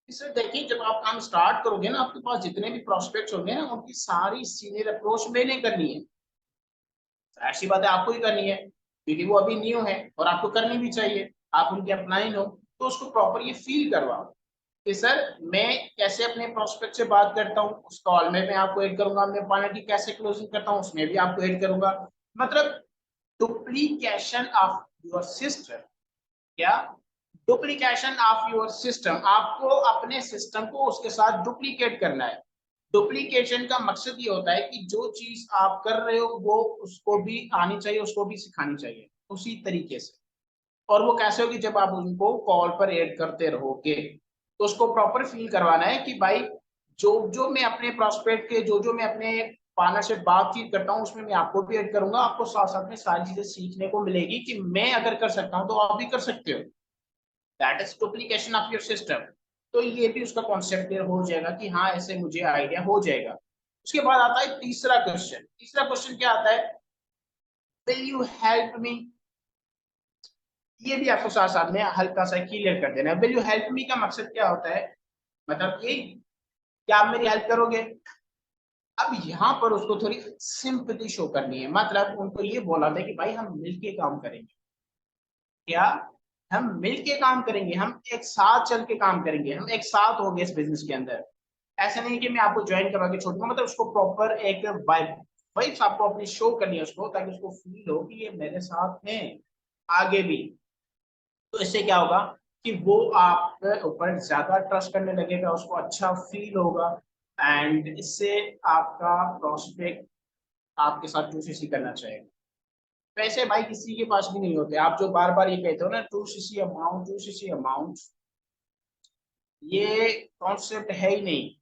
सर देखिए, जब आप काम स्टार्ट करोगे ना, आपके पास जितने भी प्रोस्पेक्ट्स होंगे ना, उनकी सारी सीनियर अप्रोच मैंने करनी है। ऐसी बात है, आपको ही करनी है, क्योंकि वो अभी न्यू है और आपको करनी भी चाहिए। आप उनके अपलाइन हो, तो उसको प्रॉपर ये फील करवाओ कि सर मैं कैसे अपने प्रोस्पेक्ट से बात करता हूँ, उस कॉल में मैं आपको ऐड करूंगा, मैं पार्टनर की कैसे क्लोजिंग करता हूँ उसमें भी आपको ऐड करूंगा। मतलब डुप्लीकेशन ऑफ योर सिस्टम। क्या? डुप्लीकेशन ऑफ योर सिस्टम, आपको अपने सिस्टम को उसके साथ डुप्लीकेट करना है। डुप्लीकेशन का मकसद ये होता है कि जो चीज आप कर रहे हो वो उसको भी आनी चाहिए, उसको भी सिखानी चाहिए उसी तरीके से। और वो कैसे होगी? जब आप उनको कॉल पर ऐड करते रहोगे, तो उसको प्रॉपर फील करवाना है कि भाई जो जो मैं अपने प्रोस्पेक्ट के, जो जो मैं अपने पार्टनर से बातचीत करता हूँ उसमें मैं आपको भी ऐड करूंगा। आपको साथ साथ में सारी चीजें सीखने को मिलेगी कि मैं अगर कर सकता हूँ तो आप भी कर सकते हो। That is duplication of your system. तो ये भी उसका कॉन्सेप्ट क्लियर हो जाएगा कि हाँ ऐसे मुझे आइडिया हो जाएगा। उसके बाद आता है तीसरा क्वेश्चन। तीसरा क्वेश्चन क्या आता है? Will you help me. ये भी आपको साथ साथ में हल्का सा क्लियर कर देना है। विल यू हेल्प मी का मकसद क्या होता है? मतलब ये, क्या आप मेरी हेल्प करोगे? अब यहाँ पर उसको थोड़ी सिंपैथी शो करनी है, मतलब उनको ये बोला था कि भाई हम मिलके काम करेंगे। क्या? हम मिलके काम करेंगे, हम एक साथ चल के काम करेंगे, हम एक साथ होंगे इस बिजनेस के अंदर। ऐसा नहीं कि मैं आपको ज्वाइन करवा के छोड़ूंगा, मतलब उसको प्रॉपर एक भाई आपको अपनी शो करनी है उसको, ताकि उसको फील हो कि ये मेरे साथ हैं आगे भी। तो इससे क्या होगा कि वो आपके ऊपर ज्यादा ट्रस्ट करने लगेगा, उसको अच्छा फील होगा, एंड इससे आपका प्रोस्पेक्ट आपके साथ टू सीसी करना चाहेगा। पैसे भाई किसी के पास भी नहीं होते। आप जो बार बार ये कहते हो ना two CC amount, two CC amount, ये कॉन्सेप्ट है ही नहीं।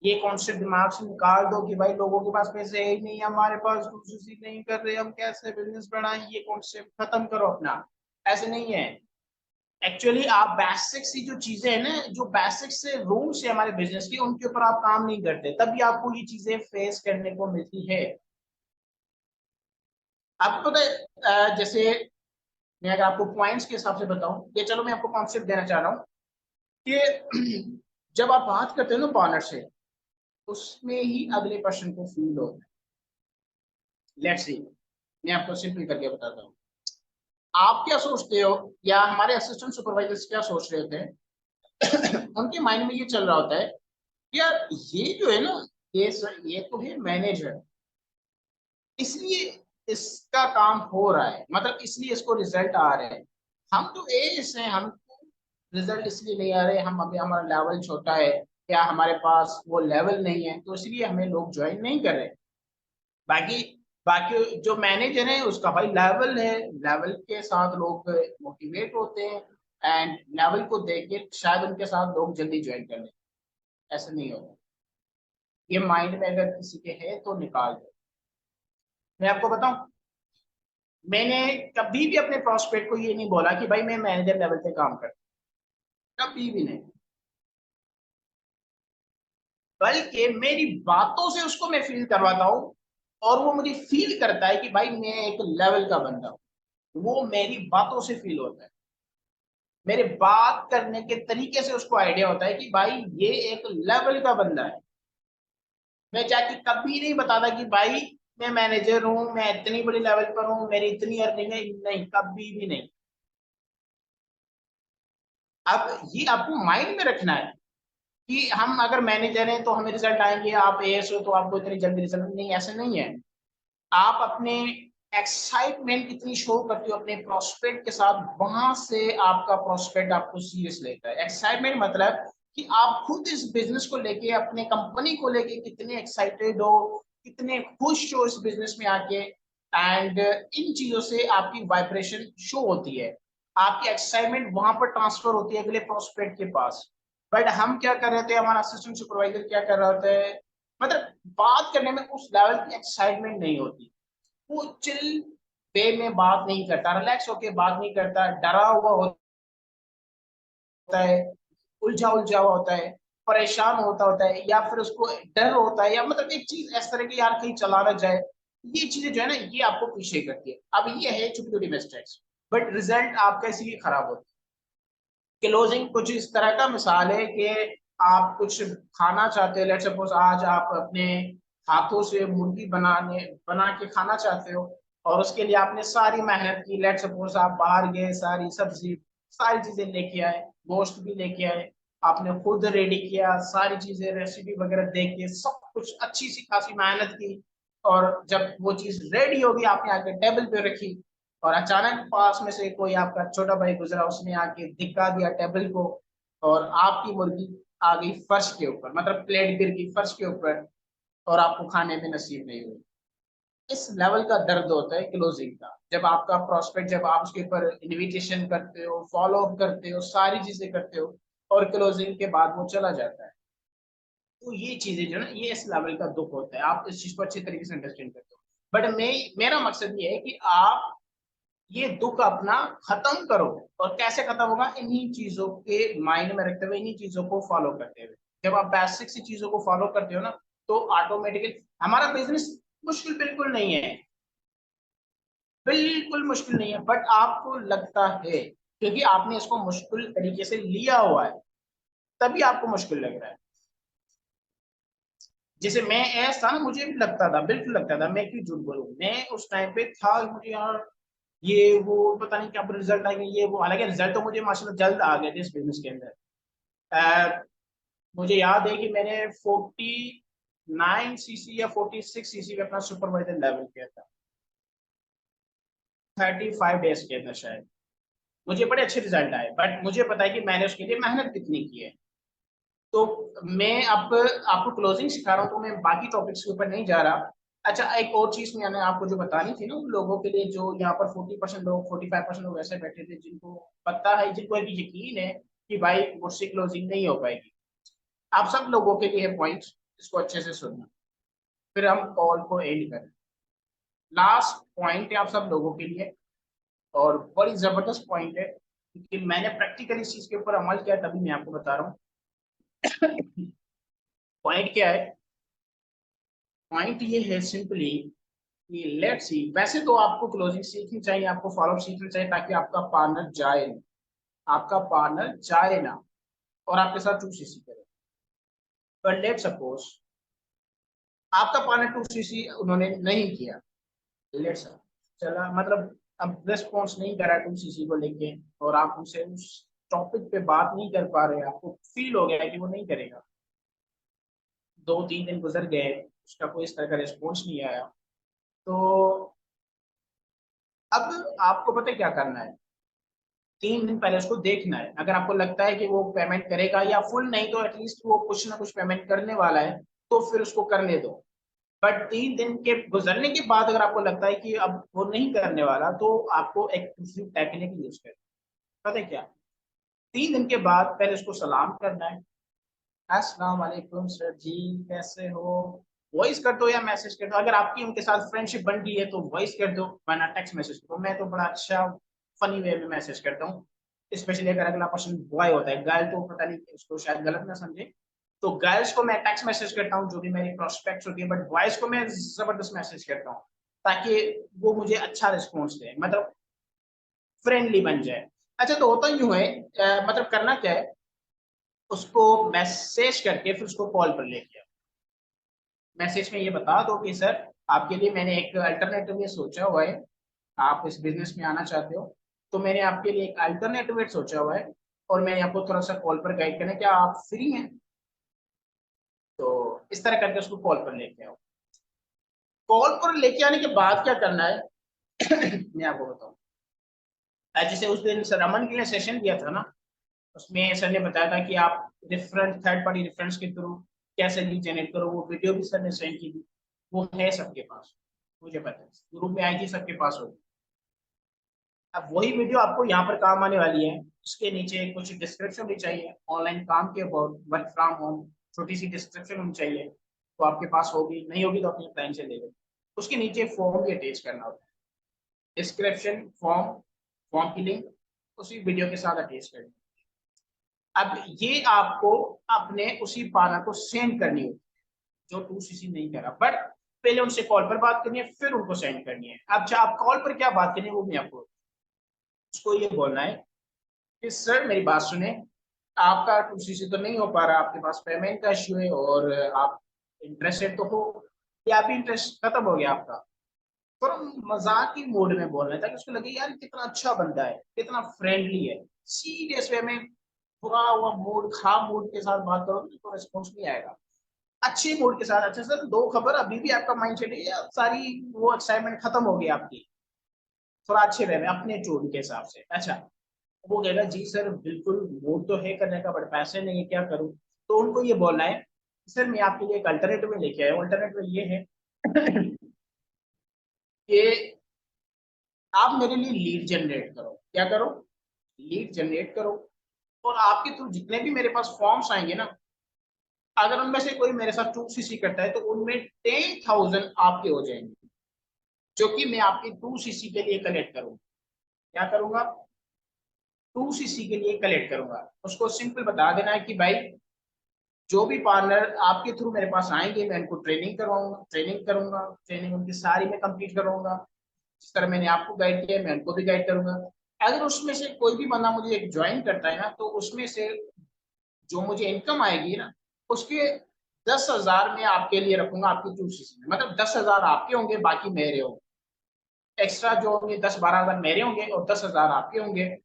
ये कॉन्सेप्ट दिमाग से निकाल दो कि भाई लोगों के पास पैसे है ही नहीं, हमारे पास टू सीसी नहीं कर रहे, हम कैसे बिजनेस बढ़ाएं, ये कॉन्सेप्ट खत्म करो अपना। ऐसे नहीं है। एक्चुअली आप बेसिक सी जो चीजें हैं ना, जो बेसिक से रूल्स है हमारे बिजनेस के, उनके ऊपर आप काम नहीं करते, तभी आपको ये चीजें फेस करने को मिलती है। आपको पता है जैसे मैं अगर आपको पॉइंट्स के हिसाब से बताऊं, ये चलो मैं आपको कॉन्सेप्ट देना चाह रहा हूँ कि जब आप बात करते हो ना पार्टनर से, उसमें ही अगले पर्सन को फील होता है। लेट्स सी, मैं आपको सिंपल करके बताता हूँ। आप क्या सोचते हो, या हमारे असिस्टेंट सुपरवाइजर्स क्या सोच रहे होते हैं उनके माइंड में ये चल रहा होता है, यार ये जो है ना, ये तो है मैनेजर, इसलिए इसका काम हो रहा है, मतलब इसलिए इसको रिजल्ट आ रहे हैं। हम तो एस हैं, हम रिजल्ट इसलिए नहीं आ रहे, हम अभी हमारा लेवल छोटा है, या हमारे पास वो लेवल नहीं है, तो इसलिए हमें लोग ज्वाइन नहीं कर रहे। बाकी बाकी जो मैनेजर है उसका भाई लेवल है, लेवल के साथ लोग मोटिवेट होते हैं, एंड लेवल को देख के शायद उनके साथ लोग जल्दी ज्वाइन कर लें। ऐसा नहीं होगा। ये माइंड में अगर किसी के है तो निकाल दो। मैं आपको बताऊं, मैंने कभी भी अपने प्रोस्पेक्ट को ये नहीं बोला कि भाई मैं मैनेजर लेवल पे काम करता, कभी भी नहीं। बल्कि मेरी बातों से उसको मैं फील करवाता हूँ, और वो मुझे फील करता है कि भाई मैं एक लेवल का बंदा हूँ। वो मेरी बातों से फील होता है, मेरे बात करने के तरीके से उसको आइडिया होता है कि भाई ये एक लेवल का बंदा है। मैं जाके कभी नहीं बताता कि भाई मैं मैनेजर हूँ, मैं इतनी बड़ी लेवल पर हूँ, मेरी इतनी अर्निंग है, नहीं, कभी भी नहीं। अब ये आपको माइंड में रखना है कि हम अगर मैनेजर हैं तो हमें रिजल्ट आएंगे, आप एएस हो तो आपको इतनी जल्दी रिजल्ट नहीं, ऐसे नहीं है। आप अपने एक्साइटमेंट कितनी शो करते हो अपने प्रोस्पेक्ट के साथ, वहां से आपका प्रोस्पेक्ट आपको सीरियस लेता है। एक्साइटमेंट मतलब कि आप खुद इस बिजनेस को लेके, अपने कंपनी को लेके कितने एक्साइटेड हो, कितने खुश हो इस बिजनेस में आके, एंड इन चीजों से आपकी वाइब्रेशन शो होती है। आपकी एक्साइटमेंट वहां पर ट्रांसफर होती है अगले प्रोस्पेक्ट के पास। बट हम क्या कर रहे थे, हमारा असिस्टेंट सुपरवाइजर क्या कर रहा होता है, मतलब बात करने में उस लेवल की एक्साइटमेंट नहीं होती। वो चिल वे में बात नहीं करता, रिलैक्स होके बात नहीं करता, डरा हुआ होता है, उलझा उलझा हुआ होता है, परेशान होता है, या फिर उसको डर होता है, या मतलब एक चीज इस तरह की यार कहीं चला ना जाए। ये चीजें जो है ना, ये आपको पीछे करती है। अब ये है छोटी छोटी मिस्टेक्स, बट रिजल्ट आपका इसीलिए खराब होता है। क्लोजिंग कुछ इस तरह का मिसाल है कि आप कुछ खाना चाहते हो, लेट सपोज आज आप अपने हाथों से मुर्गी बना के खाना चाहते हो, और उसके लिए आपने सारी मेहनत की, लेट सपोज आप बाहर गए, सारी सब्जी सारी चीजें लेके आए, गोश्त भी लेके आए, आपने खुद रेडी किया, सारी चीजें रेसिपी वगैरह देख के सब कुछ अच्छी सी खासी मेहनत की, और जब वो चीज रेडी होगी आपने आके टेबल पे रखी, और अचानक पास में से कोई आपका छोटा भाई गुजरा, उसने आके धिक्का दिया टेबल को, और आपकी मुर्गी आ गई फर्श के ऊपर, मतलब प्लेट गिर गई फर्श के ऊपर, और आपको खाने में नसीब नहीं हुई। इस लेवल का दर्द होता है क्लोजिंग का, जब आपका प्रोस्पेक्ट, जब आप उसके ऊपर इनविटेशन करते हो, फॉलो अप करते हो, सारी चीजें करते हो, और क्लोजिंग के बाद वो चला जाता है। तो ये चीजें जो है ना, ये इस लेवल का दुख होता है। आप इस चीज को अच्छी तरीके से अंडरस्टैंड करते हो। बट मैं, मेरा मकसद ये है कि आप ये दुख अपना खत्म करो। और कैसे खत्म होगा, इन्हीं चीजों के माइंड में रखते हुए, इन्हीं चीजों को फॉलो करते हुए। जब आप बेसिक सी चीजों को फॉलो करते हो ना, तो ऑटोमेटिकली हमारा बिजनेस मुश्किल बिल्कुल नहीं है, बिल्कुल मुश्किल नहीं है, बट आपको लगता है क्योंकि आपने इसको मुश्किल तरीके से लिया हुआ है, तभी आपको मुश्किल लग रहा है। जैसे मैं ऐसा ना, मुझे भी लगता था, बिल्कुल लगता था, मैं क्यों झूठ बोलूं, मैं उस टाइम पे था, मुझे यार ये वो पता नहीं कब रिजल्ट आएंगे, ये वो, हालांकि रिजल्ट तो मुझे माशाल्लाह जल्द आ गए थे इस बिजनेस के अंदर। मुझे याद है कि मैंने 40 9 सीसी या 46 सीसी पे अपना सुपरवाइजर लेवल किया था 35 डेज के अंदर शायद। मुझे बड़े अच्छे रिजल्ट आए, बट मुझे पता है कि मैंने उसके लिए मेहनत कितनी की है। तो मैं अब आपको क्लोजिंग सिखा रहा हूँ, तो मैं बाकी टॉपिक्स के ऊपर नहीं जा रहा। अच्छा, एक और चीज मैंने आपको जो बतानी थी ना, उन लोगों के लिए जो यहाँ पर 40% लोग, 45% लोग ऐसे बैठे थे जिनको पता है, जिनको अभी यकीन है कि भाई मुझसे क्लोजिंग नहीं हो पाएगी। आप सब लोगों के लिए पॉइंट, इसको अच्छे से सुनना, फिर हम कॉल को एंड करें। लास्ट पॉइंट है आप सब लोगों के लिए, और बड़ी जबरदस्त पॉइंट है, क्योंकि मैंने प्रैक्टिकली इस चीज के ऊपर अमल किया, तभी मैं आपको बता रहा हूँ। पॉइंट क्या है? पॉइंट ये है सिंपली कि लेट्स सी, वैसे तो आपको क्लोजिंग सीखनी चाहिए, आपको फॉलो सीखना चाहिए, ताकि आपका पार्टनर जाए ना, आपका पार्टनर जाए ना और आपके साथ टू सीसी करे। पर लेट सपोज आपका पार्टनर टू सीसी उन्होंने नहीं किया, लेट्स चला मतलब अब रेस्पॉन्स नहीं करा टू सीसी को लेके, और आप उनसे उस टॉपिक पे बात नहीं कर पा रहे, आपको फील हो गया कि वो नहीं करेगा। 2-3 दिन गुजर गए, उसका कोई इस तरह का रिस्पॉन्स नहीं आया, तो अब आपको पता है क्या करना है? 3 दिन पहले उसको देखना है। अगर आपको लगता है कि वो पेमेंट करेगा, या फुल नहीं तो एटलीस्ट वो कुछ ना कुछ पेमेंट करने वाला है, तो फिर उसको करने दो। बट 3 दिन के गुजरने के बाद अगर आपको लगता है कि अब वो नहीं करने वाला, तो आपको एक दूसरी टेक्निक यूज करना है। पता है क्या? 3 दिन के बाद पहले उसको सलाम करना है। अस्सलाम वालेकुम सर जी, कैसे हो? वॉइस कर दो या मैसेज कर दो, अगर आपकी उनके साथ फ्रेंडशिप बन गई है तो वॉइस कर दो, वरना टेक्स्ट मैसेज करो। मैं तो बड़ा अच्छा फनी वे में मैसेज करता हूँ, स्पेशली अगर अगला पर्सन बॉय होता है। गर्ल तो पता नहीं, उसको शायद गलत ना समझे, तो गर्ल्स को मैं टेक्स्ट मैसेज करता हूँ जो भी मेरी प्रोस्पेक्ट्स होती है, बट बॉयज को मैं जबरदस्त मैसेज करता हूँ, ताकि वो मुझे अच्छा रिस्पॉन्स दे, मतलब फ्रेंडली बन जाए। अच्छा, तो होता यूं है, मतलब करना क्या है, उसको मैसेज करके फिर उसको कॉल पर लेके आओ। मैसेज में ये बता दो कि सर, आपके लिए मैंने एक अल्टरनेटिव ये सोचा हुआ है, आप इस बिजनेस में आना चाहते हो, तो मैंने आपके लिए एक अल्टरनेटिव सोचा हुआ है, और मैंने आपको थोड़ा सा कॉल पर गाइड करना, क्या आप फ्री हैं? तो इस तरह करके उसको कॉल पर लेके आओ। कॉल पर लेके आने के बाद क्या करना है? मैं आपको बताऊं। जैसे उस दिन सर रमन के लिए सेशन दिया था ना, उसमें सर ने बताया था कि आप डिफरेंट थर्ड पार्टी रेफरेंस के थ्रू कैसे लीड जनरेट करो, वो वीडियो भी सर ने सेंड की थी, वो है सबके पास, मुझे पता है ग्रुप में आई थी, सबके पास होगी। अब वही वीडियो आपको यहाँ पर काम आने वाली है, उसके नीचे कुछ डिस्क्रिप्शन भी चाहिए, ऑनलाइन काम के अबाउट, वर्क फ्रॉम होम, छोटी सी डिस्क्रिप्शन होनी चाहिए, तो आपके पास होगी, नहीं होगी तो अपने क्लाइंट से ले लो। उसके नीचे फॉर्म भी अटैच करना होता है, डिस्क्रिप्शन फॉर्म, फॉर्म की लिंक उसी वीडियो के साथ अटैच करनी। अब ये आपको अपने उसी पार्टनर को सेंड करनी होगी जो टू सीसी नहीं करा, बट पहले उनसे कॉल पर बात करनी है, फिर उनको सेंड करनी है। अब जब आप कॉल पर क्या बात करनी है वो मैं आपको, उसको ये बोलना है कि सर मेरी बात सुने, आपका टू सीसी तो नहीं हो पा रहा, आपके पास पेमेंट का इश्यू है, और आप इंटरेस्टेड तो हो, या अभी इंटरेस्ट खत्म हो गया आपका। थोड़ा मजाक की मूड में बोलना है, ताकि उसको लगे यार कितना अच्छा बंदा है, कितना फ्रेंडली है। सीरियस वे में बुरा हुआ मूड, खराब मूड के साथ बात करोगे तो रिस्पॉन्स नहीं आएगा। अच्छे मूड के साथ, अच्छा सर दो खबर, अभी भी आपका माइंड चले या सारी वो एक्साइटमेंट खत्म हो गई आपकी, थोड़ा अच्छे वे में अपने टोन के हिसाब से। अच्छा, वो कहेगा जी सर बिल्कुल मूड तो है करने का, बट पैसे नहीं है, क्या करूं? तो उनको ये बोलना है, सर मैं आपके लिए एक अल्टरनेटिव लेके आया हूं। अल्टरनेटिव ये है कि आप मेरे लिए लीड जनरेट करो। क्या करो? लीड जनरेट करो, और आपके थ्रू जितने भी मेरे पास फॉर्म्स आएंगे ना, अगर उनमें से कोई मेरे साथ टू सीसी करता है तो उनमें 10,000 आपके हो जाएंगे, जो कि मैं आपके टू सीसी के लिए कलेक्ट करूंगा। क्या करूंगा? टू सीसी के लिए कलेक्ट करूंगा। उसको सिंपल बता देना है कि भाई जो भी पार्टनर आपके थ्रू मेरे पास आएंगे, मैं उनको ट्रेनिंग करवाऊंगा, ट्रेनिंग करूंगा, ट्रेनिंग उनकी सारी मैं कंप्लीट करवाऊंगा। जिस तरह मैंने आपको गाइड किया, मैं उनको भी गाइड करूंगा। अगर उसमें से कोई भी बंदा मुझे एक ज्वाइन करता है ना, तो उसमें से जो मुझे इनकम आएगी ना, उसके 10,000 मैं आपके लिए रखूंगा, आपकी टू सीसी में, मतलब 10,000 आपके होंगे, बाकी मेरे होंगे। एक्स्ट्रा जो होंगे 10-12,000 मेरे होंगे और 10,000 आपके होंगे।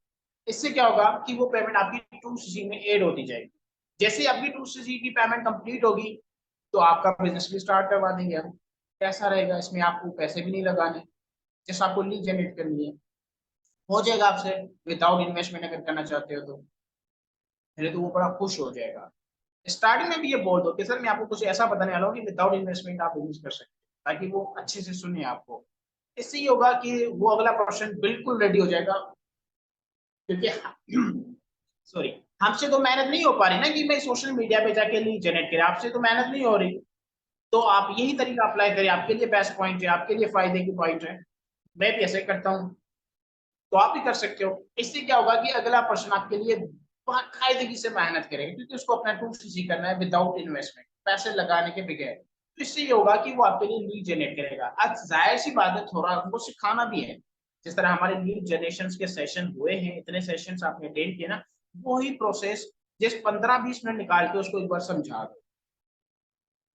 इससे क्या होगा कि वो पेमेंट आपकी टू सीसी में ऐड होती जाएगी। जैसे आपकी टू सीसी की पेमेंट कंप्लीट होगी, तो आपका बिजनेस भी स्टार्ट करवा देंगे हम। कैसा रहेगा, इसमें आपको पैसे भी नहीं लगाने, जैसे आपको लीड जनरेट करनी है, हो जाएगा आपसे विदाउट इन्वेस्टमेंट अगर करना चाहते हो तो। पहले तो वो बड़ा खुश हो जाएगा। स्टार्टिंग में भी ये बोल दो कि सर मैं आपको कुछ ऐसा बताने वाला हूँ कि विदाउट इन्वेस्टमेंट आप बिजनेस कर सकते हैं, ताकि वो अच्छे से सुने आपको। इससे ये होगा कि वो अगला पर्सन बिल्कुल रेडी हो जाएगा, क्योंकि सॉरी, हमसे तो मेहनत नहीं हो पा रही ना कि मैं सोशल मीडिया पे जाके लीड जनरेट करें, आपसे तो मेहनत नहीं हो रही। तो आप यही तरीका अप्लाई करें, आपके लिए बेस्ट पॉइंट है, आपके लिए फायदे की पॉइंट है। मैं भी ऐसे करता हूँ, तो आप भी कर सकते हो। इससे क्या होगा कि अगला पर्सन आपके लिए बाकायदगी से मेहनत करेगा, क्योंकि उसको अपना टूल सीसी करना है विदाउट इन्वेस्टमेंट, पैसे लगाने के बगैर। तो इससे ये होगा कि वो आपके लिए लीड जनरेट करेगा। आज जाहिर सी बात है, थोड़ा उनको सिखाना भी है। जिस तरह हमारे लीड जनरेशन के सेशन हुए हैं, इतने सेशन आपने अटेंड किए ना, वही प्रोसेस जिस 15-20 मिनट निकाल के उसको एक बार समझा दो।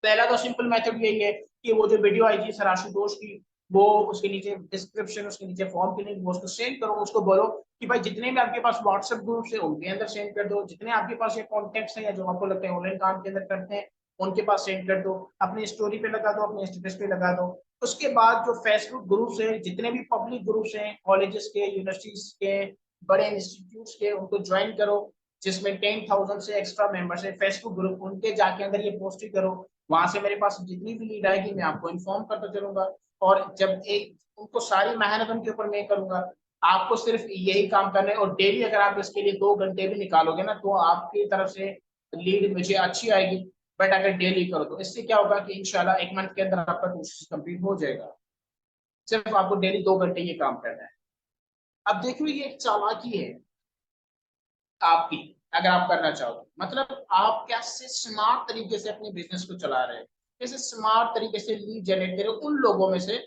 पहला तो सिंपल मेथड यही है कि वो जो वीडियो आई थी सर आशुतोष की, वो उसके नीचे डिस्क्रिप्शन, उसके नीचे फॉर्म के लिंक, वो उसको सेंड करो। उसको बोलो कि भाई जितने भी आपके पास व्हाट्सएप ग्रुप है उनके अंदर सेंड कर दो, जितने आपके पास ये कॉन्टेक्ट्स हैं या जो आपको लगता है ऑनलाइन काम के अंदर करते हैं उनके पास सेंड कर दो, अपनी स्टोरी पे लगा दो, अपने स्टेटस पे लगा दो। उसके बाद जो फेसबुक ग्रुप्स है, जितने भी पब्लिक ग्रुप्स हैं कॉलेजेस के, यूनिवर्सिटीज के, बड़े इंस्टीट्यूट्स के, उनको ज्वाइन करो। जिसमें 10,000 से एक्स्ट्रा मेंबर्स है फेसबुक ग्रुप, उनके जाके अंदर ये पोस्ट करो। वहां से मेरे पास जितनी भी लीड आएगी मैं आपको इन्फॉर्म करता चलूंगा। और जब एक उनको सारी मेहनत उनके ऊपर मैं करूंगा, आपको सिर्फ यही काम करना है। और डेली अगर आप इसके लिए 2 घंटे भी निकालोगे ना, तो आपकी तरफ से लीड मुझे अच्छी आएगी। बट अगर डेली करो तो इससे क्या होगा कि इंशाल्लाह 1 मंथ के अंदर आपका कोर्स कंप्लीट हो जाएगा। सिर्फ आपको डेली 2 घंटे ये काम करना है। अब देखो ये एक चालाकी है आपकी, अगर आप करना चाहो तो। मतलब आप कैसे स्मार्ट तरीके से अपने बिजनेस को चला रहे हैं, कैसे स्मार्ट तरीके से लीड जनरेट करें उन लोगों में से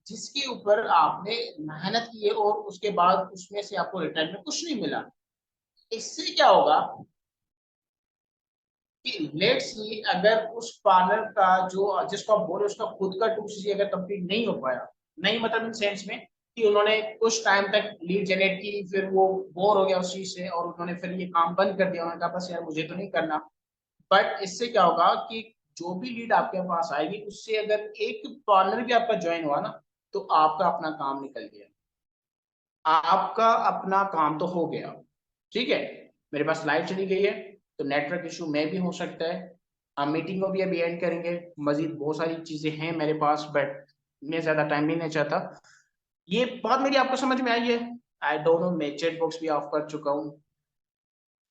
जिसके ऊपर आपने मेहनत की है और उसके बाद उसमें से आपको रिटर्न में कुछ नहीं मिला। इससे क्या होगा कि लेट्स सी अगर उस पार्लर का जो जिसको आप बोल रहे उसका खुद का 2 CC अगर कंप्लीट नहीं हो पाया, नहीं मतलब इन सेंस में कि उन्होंने कुछ टाइम तक लीड जनरेट की, फिर वो बोर हो गया उस चीज से और उन्होंने फिर ये काम बंद कर दिया, उन्होंने कहा बस यार मुझे तो नहीं करना। बट इससे क्या होगा कि जो भी लीड आपके पास आएगी उससे अगर एक पार्लर भी आपका ज्वाइन हुआ ना, तो आपका अपना काम निकल गया, आपका अपना काम तो हो गया। ठीक है, मेरे पास लाइट चली गई है, तो नेटवर्क इशू में भी हो सकता है। हम मीटिंग को भी अभी एंड करेंगे, मजीद बहुत सारी चीजें हैं मेरे पास, बट मैं ज्यादा टाइम नहीं लेना चाहता। ये बात मेरी आपको समझ में आई है? आई डोंट नो, मैं चैट बॉक्स भी ऑफ कर चुका हूँ।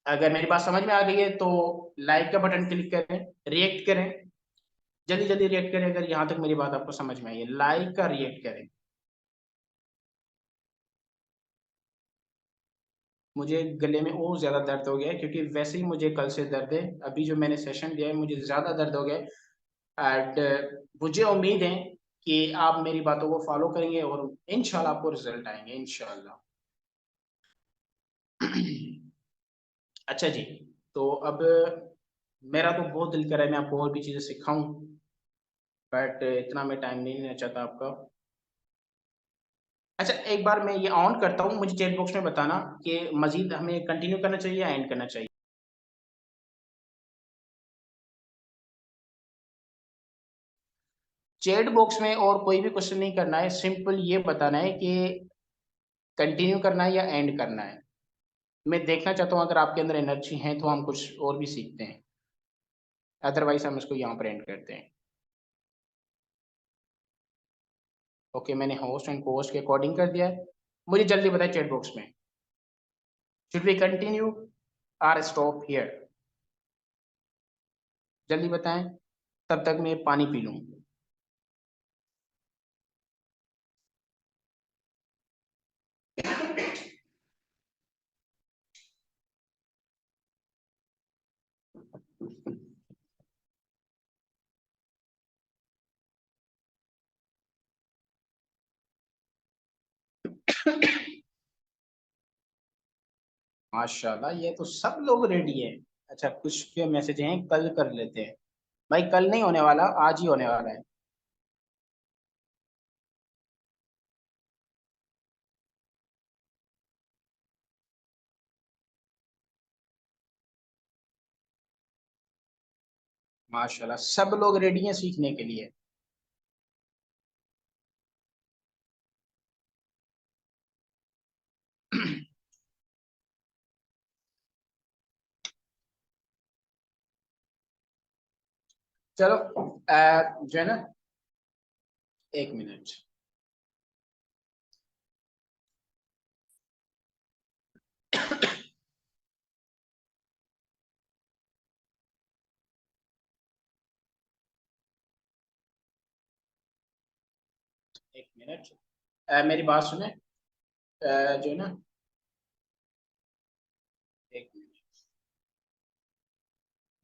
अगर मेरी बात समझ में आ गई है तो लाइक का बटन क्लिक करें, रिएक्ट करें, जल्दी जल्दी रिएक्ट करें अगर यहाँ तक मेरी बात आपको समझ में आई है, लाइक का रिएक्ट करें। मुझे गले में और ज्यादा दर्द हो गया है, क्योंकि वैसे ही मुझे कल से दर्द है, अभी जो मैंने सेशन दिया है मुझे ज्यादा दर्द हो गया है। एंड मुझे उम्मीद है कि आप मेरी बातों को फॉलो करेंगे और इंशाल्लाह आपको रिजल्ट आएंगे इंशाल्लाह। अच्छा जी, तो अब मेरा तो बहुत दिल कर रहा है मैं आपको और भी चीजें सिखाऊं, बट इतना मैं टाइम नहीं लेना चाहता आपका। अच्छा, एक बार मैं ये ऑन करता हूँ, मुझे चैट बॉक्स में बताना कि मजीद हमें कंटिन्यू करना चाहिए या एंड करना चाहिए। चैट बॉक्स में और कोई भी क्वेश्चन नहीं करना है, सिंपल ये बताना है कि कंटिन्यू करना है या एंड करना है। मैं देखना चाहता हूँ अगर आपके अंदर एनर्जी है तो हम कुछ और भी सीखते हैं, अदरवाइज हम इसको यहाँ पर एंड करते हैं। ओके, मैंने होस्ट एंड कोस्ट के अकॉर्डिंग कर दिया है। मुझे जल्दी बताए चैट बॉक्स में, should we continue or stop here? जल्दी बताएं, तब तक मैं पानी पी लूँ। माशाल्लाह, ये तो सब लोग रेडी है। अच्छा, कुछ के मैसेज हैं कल कर लेते हैं। भाई कल नहीं होने वाला, आज ही होने वाला है। माशाल्लाह सब लोग रेडी हैं सीखने के लिए। चलो जो है ना, एक मिनट। एक मिनट, मेरी बात सुने। जो है ना, एक मिनट,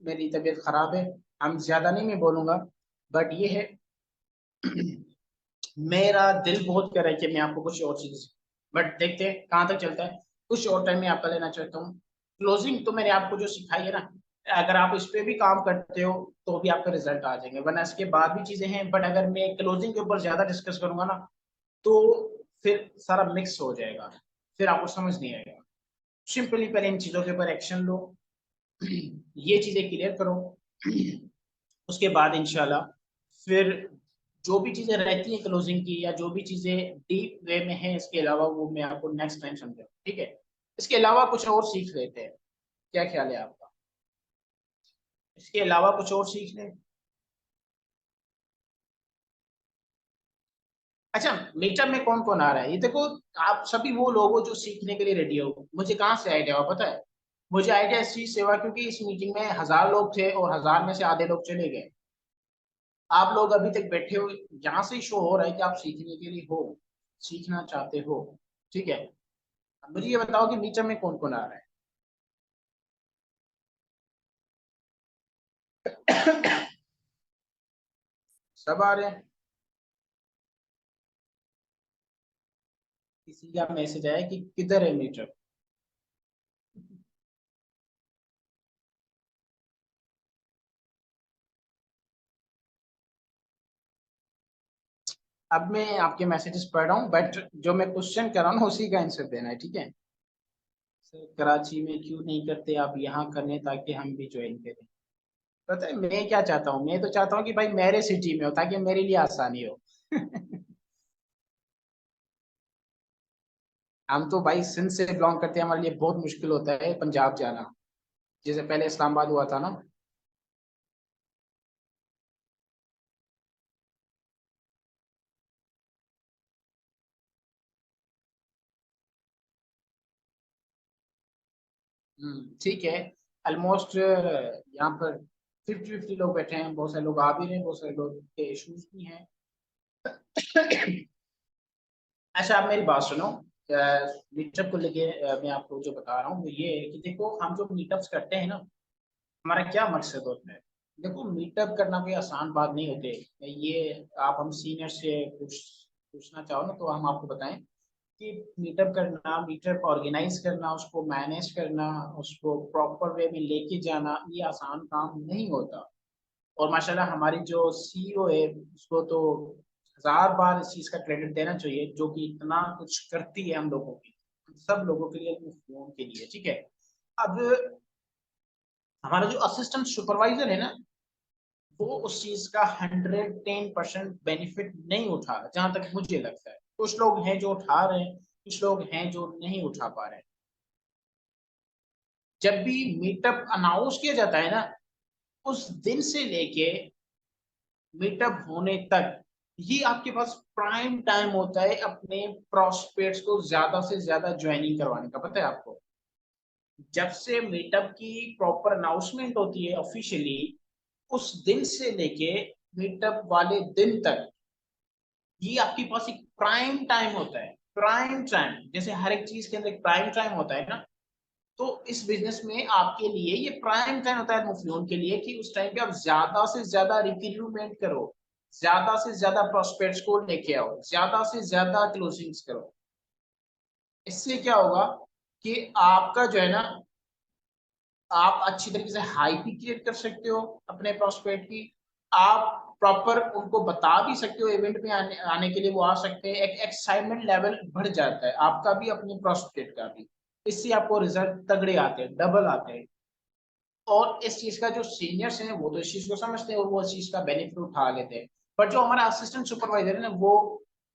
मेरी तबीयत खराब है। हम ज्यादा नहीं मैं बोलूंगा, बट ये है मेरा दिल बहुत कर रहा है कि मैं आपको कुछ और चीज, बट देखते हैं कहाँ तक चलता है। कुछ और टाइम में आपका लेना चाहता हूँ। क्लोजिंग तो मैंने आपको जो सिखाई है ना, अगर आप इस पे भी काम करते हो तो भी आपका रिजल्ट आ जाएंगे, वरना इसके बाद भी चीजें हैं, बट अगर मैं क्लोजिंग के ऊपर ज्यादा डिस्कस करूंगा ना तो फिर सारा मिक्स हो जाएगा, फिर आपको समझ नहीं आएगा। सिंपली पहले इन चीजों के ऊपर एक्शन लो, ये चीजें क्लियर करो, उसके बाद इंशाल्लाह फिर जो भी चीजें रहती हैं क्लोजिंग की, या जो भी चीजें डीप वे में है इसके अलावा, वो मैं आपको नेक्स्ट टाइम समझाऊँ, ठीक है। इसके अलावा कुछ और सीख लेते हैं, क्या ख्याल है आपका? इसके अलावा कुछ और सीख लें। अच्छा, मीटअप में कौन कौन आ रहा है ये देखो। आप सभी वो लोग हो जो सीखने के लिए रेडी हो। मुझे कहाँ से आइडिया हुआ पता है? मुझे आइडिया इस चीज से हुआ क्योंकि इस मीटिंग में 1000 लोग थे और 1000 में से आधे लोग चले गए। आप लोग अभी तक बैठे हो, यहाँ से शो हो रहा है कि आप सीखने के लिए हो, सीखना चाहते हो, ठीक है। अब मुझे ये बताओ कि मीटअप में कौन कौन आ रहा है? सब आ रहे हैं। किसी का मैसेज आया कि किधर है मीटअप? अब मैं आपके मैसेजेस पढ़ रहा हूँ, बट जो मैं क्वेश्चन कर रहा हूँ ना उसी का आंसर देना है, ठीक है। सर कराची में क्यों नहीं करते आप यहाँ करने, ताकि हम भी ज्वाइन करें। पता है मैं क्या चाहता हूँ? मैं तो चाहता हूँ कि भाई मेरे सिटी में हो ताकि मेरे लिए आसानी हो। हम तो भाई सिंध से बिलोंग करते हैं, हमारे लिए बहुत मुश्किल होता है पंजाब जाना, जैसे पहले इस्लामाबाद हुआ था ना। ठीक है। ऑलमोस्ट यहाँ पर 50-50 लोग बैठे हैं, बहुत सारे लोग आ भी रहे हैं, बहुत सारे लोग के इश्यूज भी हैं। अच्छा आप मेरी बात सुनो। मीटअप को लेके मैं आपको जो बता रहा हूँ वो ये है कि देखो, हम जो मीटअप्स करते हैं ना, हमारा क्या मकसद होता है। देखो मीटअप करना कोई आसान बात नहीं होती। ये आप हम सीनियर से पूछना चाहो ना तो हम आपको बताएं कि मीटअप करना, मीटअप ऑर्गेनाइज करना, उसको मैनेज करना, उसको प्रॉपर वे में लेके जाना, ये आसान काम नहीं होता। और माशाल्लाह हमारी जो सीईओ है उसको तो 1000 बार इस चीज का क्रेडिट देना चाहिए, जो कि इतना कुछ करती है हम लोगों के, हम सब लोगों के लिए, अपने फोन के लिए, ठीक है। अब हमारा जो असिस्टेंट सुपरवाइजर है ना, वो उस चीज का 110% बेनिफिट नहीं उठा रहा, जहां तक मुझे लगता है। कुछ लोग हैं जो उठा रहे हैं, कुछ लोग हैं जो नहीं उठा पा रहे हैं। जब भी मीटअप अनाउंस किया जाता है ना, उस दिन से लेके मीटअप होने तक, ये आपके पास प्राइम टाइम होता है अपने प्रोस्पेक्ट्स को ज्यादा से ज्यादा ज्वाइनिंग करवाने का। पता है आपको, जब से मीटअप की प्रॉपर अनाउंसमेंट होती है ऑफिशियली, उस दिन से लेके मीटअप वाले दिन तक, ये आपके पास एक प्राइम टाइम होता है। प्राइम टाइम, जैसे हर एक चीज के अंदर एक प्राइम टाइम होता है ना, तो इस बिजनेस में आपके लिए ये प्राइम टाइम होता है मुफ्लियों के लिए, कि उस टाइम पे आप ज्यादा से ज्यादा रिक्रूटमेंट करो, ज्यादा से ज्यादा प्रोस्पेक्ट्स को लेके आओ, ज्यादा से ज्यादा क्लोजिंग्स करो। इससे क्या होगा कि आपका जो है ना, आप अच्छी तरीके से हाइप भी क्रिएट कर सकते हो अपने प्रोस्पेक्ट की। आप प्रॉपर उनको बता भी सकते हो, इवेंट में आने के लिए वो आ सकते हैं, एक एक्साइटमेंट लेवल बढ़ जाता है आपका भी, अपने प्रोस्पेक्ट का भी। इससे आपको रिजल्ट तगड़े आते हैं, डबल आते हैं। और इस चीज का जो सीनियर्स हैं वो तो इस चीज को समझते हैं और वो इस चीज का बेनिफिट उठा लेते हैं, बट जो हमारा असिस्टेंट सुपरवाइजर है ना वो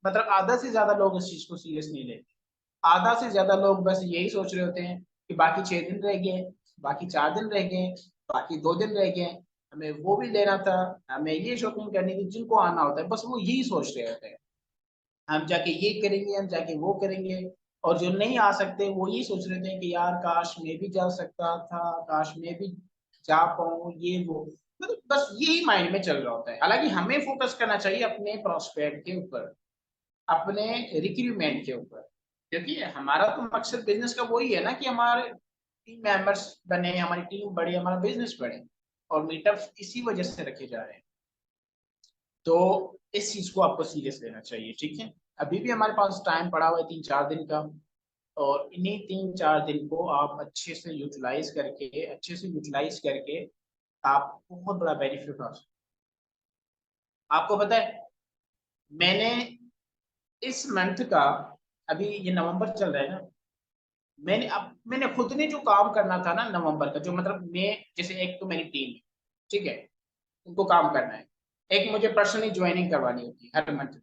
मतलब आधा से ज्यादा लोग इस चीज को सीरियस नहीं लेते। आधा से ज्यादा लोग बस यही सोच रहे होते हैं कि बाकी 6 दिन रह गए, बाकी 4 दिन रह गए, बाकी 2 दिन रह गए, हमें वो भी लेना था, हमें ये शॉपिंग करनी थी, जिनको आना होता है बस वो यही सोच रहे होते हैं, हम जाके ये करेंगे, हम जाके वो करेंगे। और जो नहीं आ सकते वो ये सोच रहे थे कि यार काश मैं भी जा सकता था, काश मैं भी जा पाऊँ, ये वो, मतलब बस यही माइंड में चल रहा होता है। हालांकि हमें फोकस करना चाहिए अपने प्रोस्पेक्ट के ऊपर, अपने रिक्रूटमेंट के ऊपर, क्योंकि हमारा तो मकसद बिजनेस का वही है ना कि हमारे टीम मेंबर्स बने, हमारी टीम बढ़े, हमारा बिजनेस बढ़े, और मीटअप इसी वजह से रखे जा रहे हैं। तो इस चीज को आपको सीरियस लेना चाहिए, ठीक है। अभी भी हमारे पास टाइम पड़ा हुआ है 3-4 दिन का, और इन्हीं 3-4 दिन को आप अच्छे से यूटिलाइज करके आप बहुत बड़ा बेनिफिट उठा सकते। आपको पता है मैंने इस मंथ का, अभी ये नवंबर चल रहा है ना, मैंने खुद ने जो काम करना था ना नवंबर का, जो मतलब मैं जैसे, एक तो मेरी टीम है, ठीक है, उनको काम करना है, एक मुझे पर्सनली ज्वाइनिंग करवानी होती है हर मंथ में,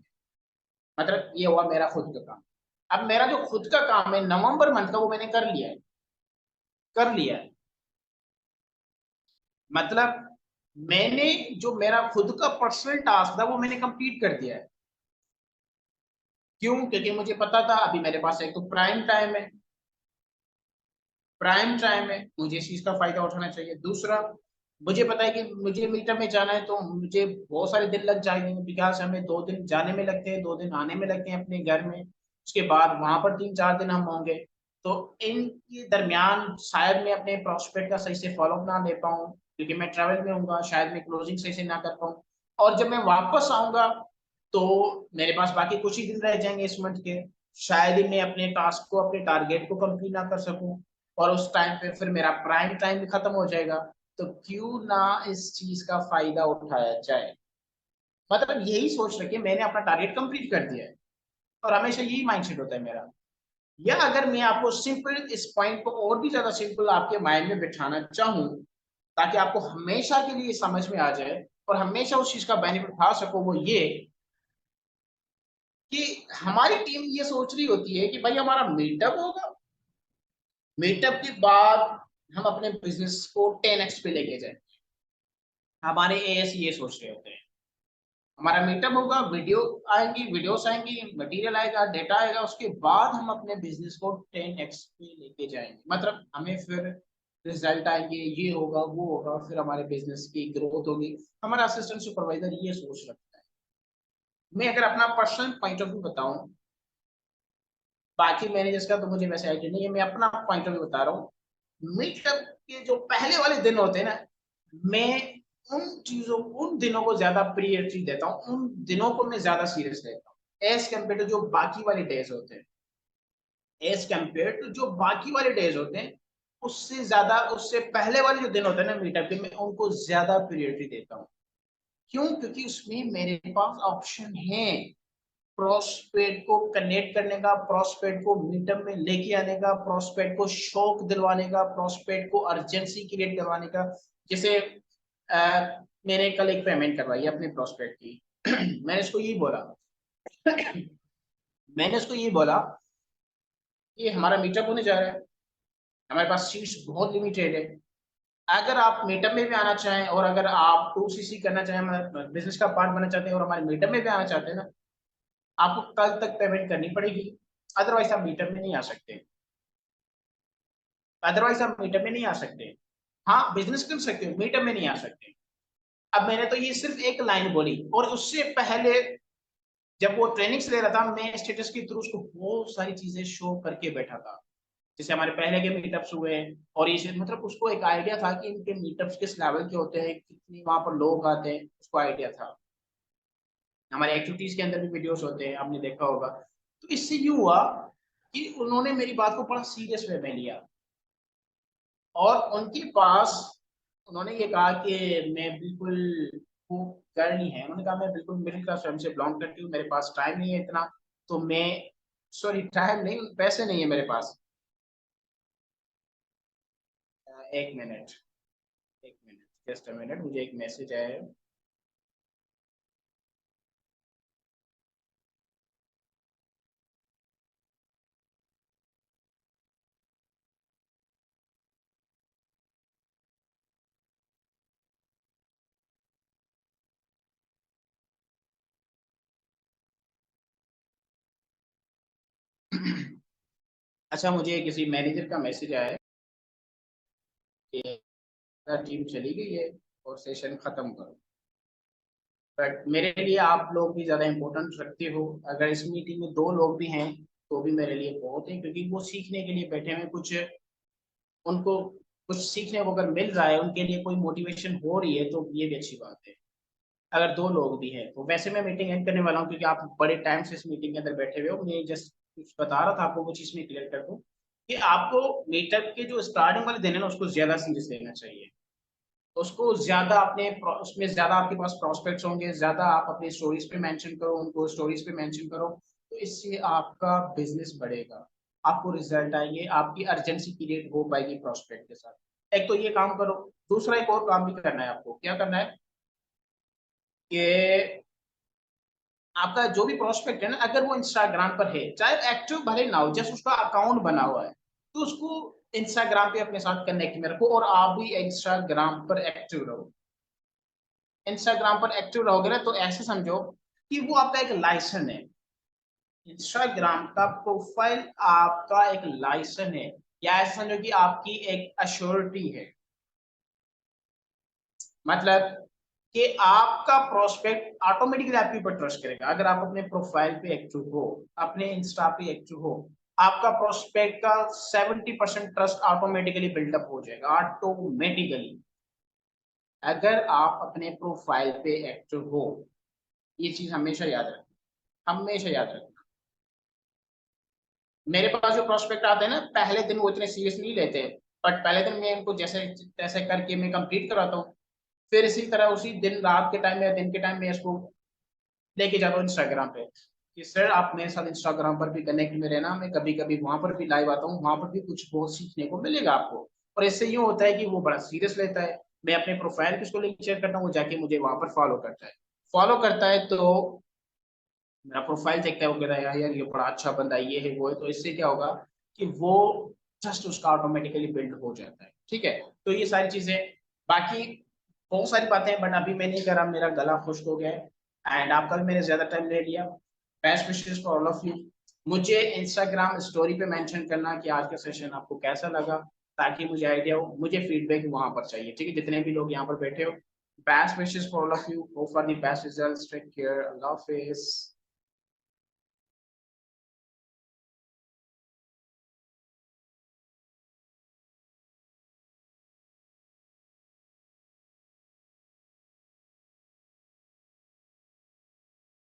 मतलब ये हुआ मेरा खुद का काम। अब मेरा जो खुद का काम है नवंबर मंथ का वो मैंने कर लिया है, कर लिया है, मतलब मैंने जो मेरा खुद का पर्सनल टास्क था वो मैंने कंप्लीट कर दिया है। क्यों? क्योंकि मुझे पता था अभी मेरे पास एक तो प्राइम टाइम है, प्राइम टाइम है, मुझे इस चीज का फायदा उठाना चाहिए। दूसरा, मुझे पता है कि मुझे मीटअप में जाना है तो मुझे बहुत सारे दिन लग जाएंगे, बिकॉज हमें 2 दिन जाने में लगते हैं, 2 दिन आने में लगते हैं अपने घर में, उसके बाद वहां पर 3-4 दिन हम होंगे। तो इनके दरमियान शायद मैं अपने प्रोस्पेक्ट का सही से फॉलो ना ले पाऊँ, क्योंकि मैं ट्रैवल में हूँ, शायद मैं क्लोजिंग सही से ना कर पाऊँ। और जब मैं वापस आऊंगा तो मेरे पास बाकी कुछ ही दिन रह जाएंगे इस मंथ के, शायद ही मैं अपने टास्क को, अपने टारगेट को कंप्लीट ना कर सकूं, और उस टाइम पे फिर मेरा प्राइम टाइम भी खत्म हो जाएगा। तो क्यों ना इस चीज का फायदा उठाया जाए, मतलब यही सोच रखिए मैंने अपना टारगेट कंप्लीट कर दिया है, और हमेशा यही माइंडसेट होता है मेरा। या अगर मैं आपको सिंपल इस पॉइंट को और भी ज्यादा सिंपल आपके माइंड में बिठाना चाहूँ, ताकि आपको हमेशा के लिए समझ में आ जाए और हमेशा उस चीज का बेनिफिट उठा सको, वो ये कि हमारी टीम ये सोच रही होती है कि भाई हमारा मीटअप होगा, मीटअप के बाद हम अपने बिजनेस को 10x पे लेके जाए। हमारे एएस ये सोच रहे होते हैं हमारा मीटअप होगा, वीडियो आएंगी, वीडियोस आएंगी, मटेरियल आएगा, डेटा आएगा, उसके बाद हम अपने बिजनेस को 10x पे लेके जाएंगे, मतलब हमें फिर रिजल्ट आएंगे, ये होगा वो होगा, फिर हमारे बिजनेस की ग्रोथ होगी। हमारा असिस्टेंट सुपरवाइजर ये सोच रखता है। मैं अगर अपना पर्सनल पॉइंट ऑफ व्यू बताऊं, बाकी मैनेजर्स का तो मुझे वैसे आइडिया नहीं है, मैं अपना पॉइंट ऑफ व्यू बता रहा हूँ। मीटअप के जो पहले वाले दिन होते हैं ना, मैं उन दिनों को ज्यादा प्रियोरिटी देता हूँ, उन दिनों को मैं ज्यादा सीरियस लेता हूँ एज कम्पेयर टू जो बाकी वाले डेज होते हैं, एज कम्पेयर टू जो बाकी वाले डेज होते हैं, उससे ज्यादा, उससे पहले वाले जो दिन होते हैं ना मीटअप के, मैं उनको ज्यादा प्रियोरिटी देता हूँ। क्यों? क्योंकि उसमें मेरे पास ऑप्शन है प्रोस्पेक्ट को कनेक्ट करने का, प्रोस्पेक्ट को मीटअप में लेके आने का, प्रोस्पेक्ट को शौक दिलवाने का, प्रोस्पेक्ट को अर्जेंसी क्रिएट करवाने का। जैसे मैंने कल एक पेमेंट करवाई अपने प्रोस्पेक्ट की मैंने इसको यही बोला मैंने इसको यही बोला कि हमारा मीटअप होने जा रहा है, हमारे पास सीट्स बहुत लिमिटेड है, अगर आप मीटअप में भी आना चाहें और अगर आप 2cc करना चाहें, हमारे बिजनेस का पार्ट बनना चाहते हैं और हमारे मीटअप में भी आना चाहते हैं ना, आपको कल तक पेमेंट करनी पड़ेगी, अदरवाइज आप मीटअप में नहीं आ सकते, अदरवाइज आप मीटअप में नहीं आ सकते। हाँ बिजनेस कर सकते हो, मीटअप में नहीं आ सकते। अब मैंने तो ये सिर्फ एक लाइन बोली, और उससे पहले जब वो ट्रेनिंग्स ले रहा था मैं स्टेटस के थ्रू उसको बहुत सारी चीजें शो करके बैठा था, जैसे हमारे पहले के मीटअप्स हुए, और ये मतलब उसको एक आइडिया था कि इनके मीटअप्स किस लेवल के होते हैं, कितने वहां पर लोग आते हैं, उसको आइडिया था। हमारे एक्टिविटीज के अंदर भी वीडियोस होते हैं, आपने देखा होगा। तो इससे ये हुआ कि उन्होंने मेरी बात को बड़ा सीरियस वे में लिया, और उनके पास उन्होंने ये कहा कि मैं बिल्कुल, वो गर्ल नहीं है, उन्होंने कहा मैं बिल्कुल मिडिल क्लास फैमिली से बिलोंग करती हूँ, मेरे पास टाइम नहीं है इतना, तो मैं, सॉरी टाइम नहीं, पैसे नहीं है मेरे पास। एक मिनट, जस्ट अ मिनट, मुझे एक मैसेज आया है। अच्छा, मुझे किसी मैनेजर का मैसेज आया है कि टीम चली गई है और सेशन खत्म करो। बट मेरे लिए आप लोग भी ज़्यादा इम्पोर्टेंट रखते हो। अगर इस मीटिंग में 2 लोग भी हैं तो भी मेरे लिए बहुत है, क्योंकि वो सीखने के लिए बैठे हुए, कुछ उनको कुछ सीखने को अगर मिल रहा है, उनके लिए कोई मोटिवेशन हो रही है, तो ये भी अच्छी बात है। अगर 2 लोग भी हैं तो वैसे मैं मीटिंग एंड करने वाला हूँ, क्योंकि आप बड़े टाइम से इस मीटिंग के अंदर बैठे हुए हो। मैं जस्ट कुछ बता रहा था आपको, वो चीज़ में क्लियर कर दूँ कि आपको मीटअप के जो स्टार्टिंग वाले दिन है ना, उसको ज्यादा सीरियस लेना चाहिए। उसको ज्यादा अपने उसमें ज्यादा आपके पास प्रोस्पेक्ट्स होंगे, ज्यादा आप अपनी स्टोरीज पे मेंशन करो, उनको स्टोरीज पे मेंशन करो, तो इससे आपका बिजनेस बढ़ेगा, आपको रिजल्ट आएंगे, आपकी अर्जेंसी पीरियड हो पाएगी प्रोस्पेक्ट के साथ। एक तो ये काम करो। दूसरा एक और काम भी करना है आपको। क्या करना है कि आपका जो भी प्रोस्पेक्ट है ना, अगर वो इंस्टाग्राम पर है, चाहे एक्टिव भले ना हो, जस्ट उसका अकाउंट बना हुआ है, तो उसको इंस्टाग्राम पे अपने साथ कनेक्ट में रखो और आप भी इंस्टाग्राम पर एक्टिव रहो। इंस्टाग्राम पर एक्टिव रहोगे ना, तो ऐसे समझो कि वो आपका एक लाइसेंस है। इंस्टाग्राम का प्रोफाइल आपका एक लाइसेंस है, या ऐसे समझो कि आपकी एक अश्योरिटी है। मतलब कि आपका प्रोस्पेक्ट ऑटोमेटिकली आपके ऊपर ट्रस्ट करेगा। अगर आप अपने प्रोफाइल पे एक्टिव हो, अपने इंस्टा पे एक्टिव हो, आपका प्रोस्पेक्ट का 70% ट्रस्ट ऑटोमेटिकली बिल्डअप हो जाएगा, ऑटोमेटिकली। अगर आप अपने प्रोफाइल पे एक्टिव हो, ये चीज हमेशा याद रखना, हमेशा याद रखना। मेरे पास जो प्रोस्पेक्ट आते हैं ना, पहले दिन वो इतने सीरियस नहीं लेते, बट पहले दिन मैं इनको जैसे तैसे करके मैं कंप्लीट कराता हूँ। फिर इसी तरह उसी दिन रात के टाइम में, दिन के टाइम में इसको लेके जाता हूँ इंस्टाग्राम पे कि सर आप मेरे साथ इंस्टाग्राम पर भी कनेक्ट में रहना, मैं कभी कभी वहां पर भी लाइव आता हूँ, वहां पर भी कुछ बहुत सीखने को मिलेगा आपको। और इससे यूँ होता है कि वो बड़ा सीरियस लेता है। मैं अपने प्रोफाइल किसको लेके शेयर करता हूँ, वो जाके मुझे वहां पर फॉलो करता है। फॉलो करता है तो मेरा प्रोफाइल देखता है, वो कहता है यार यार ये बड़ा अच्छा बंदा है, ये है वो है, तो इससे क्या होगा कि वो जस्ट उसका ऑटोमेटिकली बिल्ड हो जाता है। ठीक है, तो ये सारी चीजें, बाकी बहुत सारी बातें हैं, बट अभी मैं नहीं करा, मेरा गला खुश्क हो गया है एंड आपका भी मैंने ज्यादा टाइम ले लिया। Best wishes for all of you. मुझे इंस्टाग्राम स्टोरी पे मेंशन करना कि आज का सेशन आपको कैसा लगा, ताकि मुझे आइडिया हो, मुझे फीडबैक वहां पर चाहिए। ठीक है, जितने भी लोग यहाँ पर बैठे हो, best wishes for all of you, hope for the best results, take care, Allah Hafiz.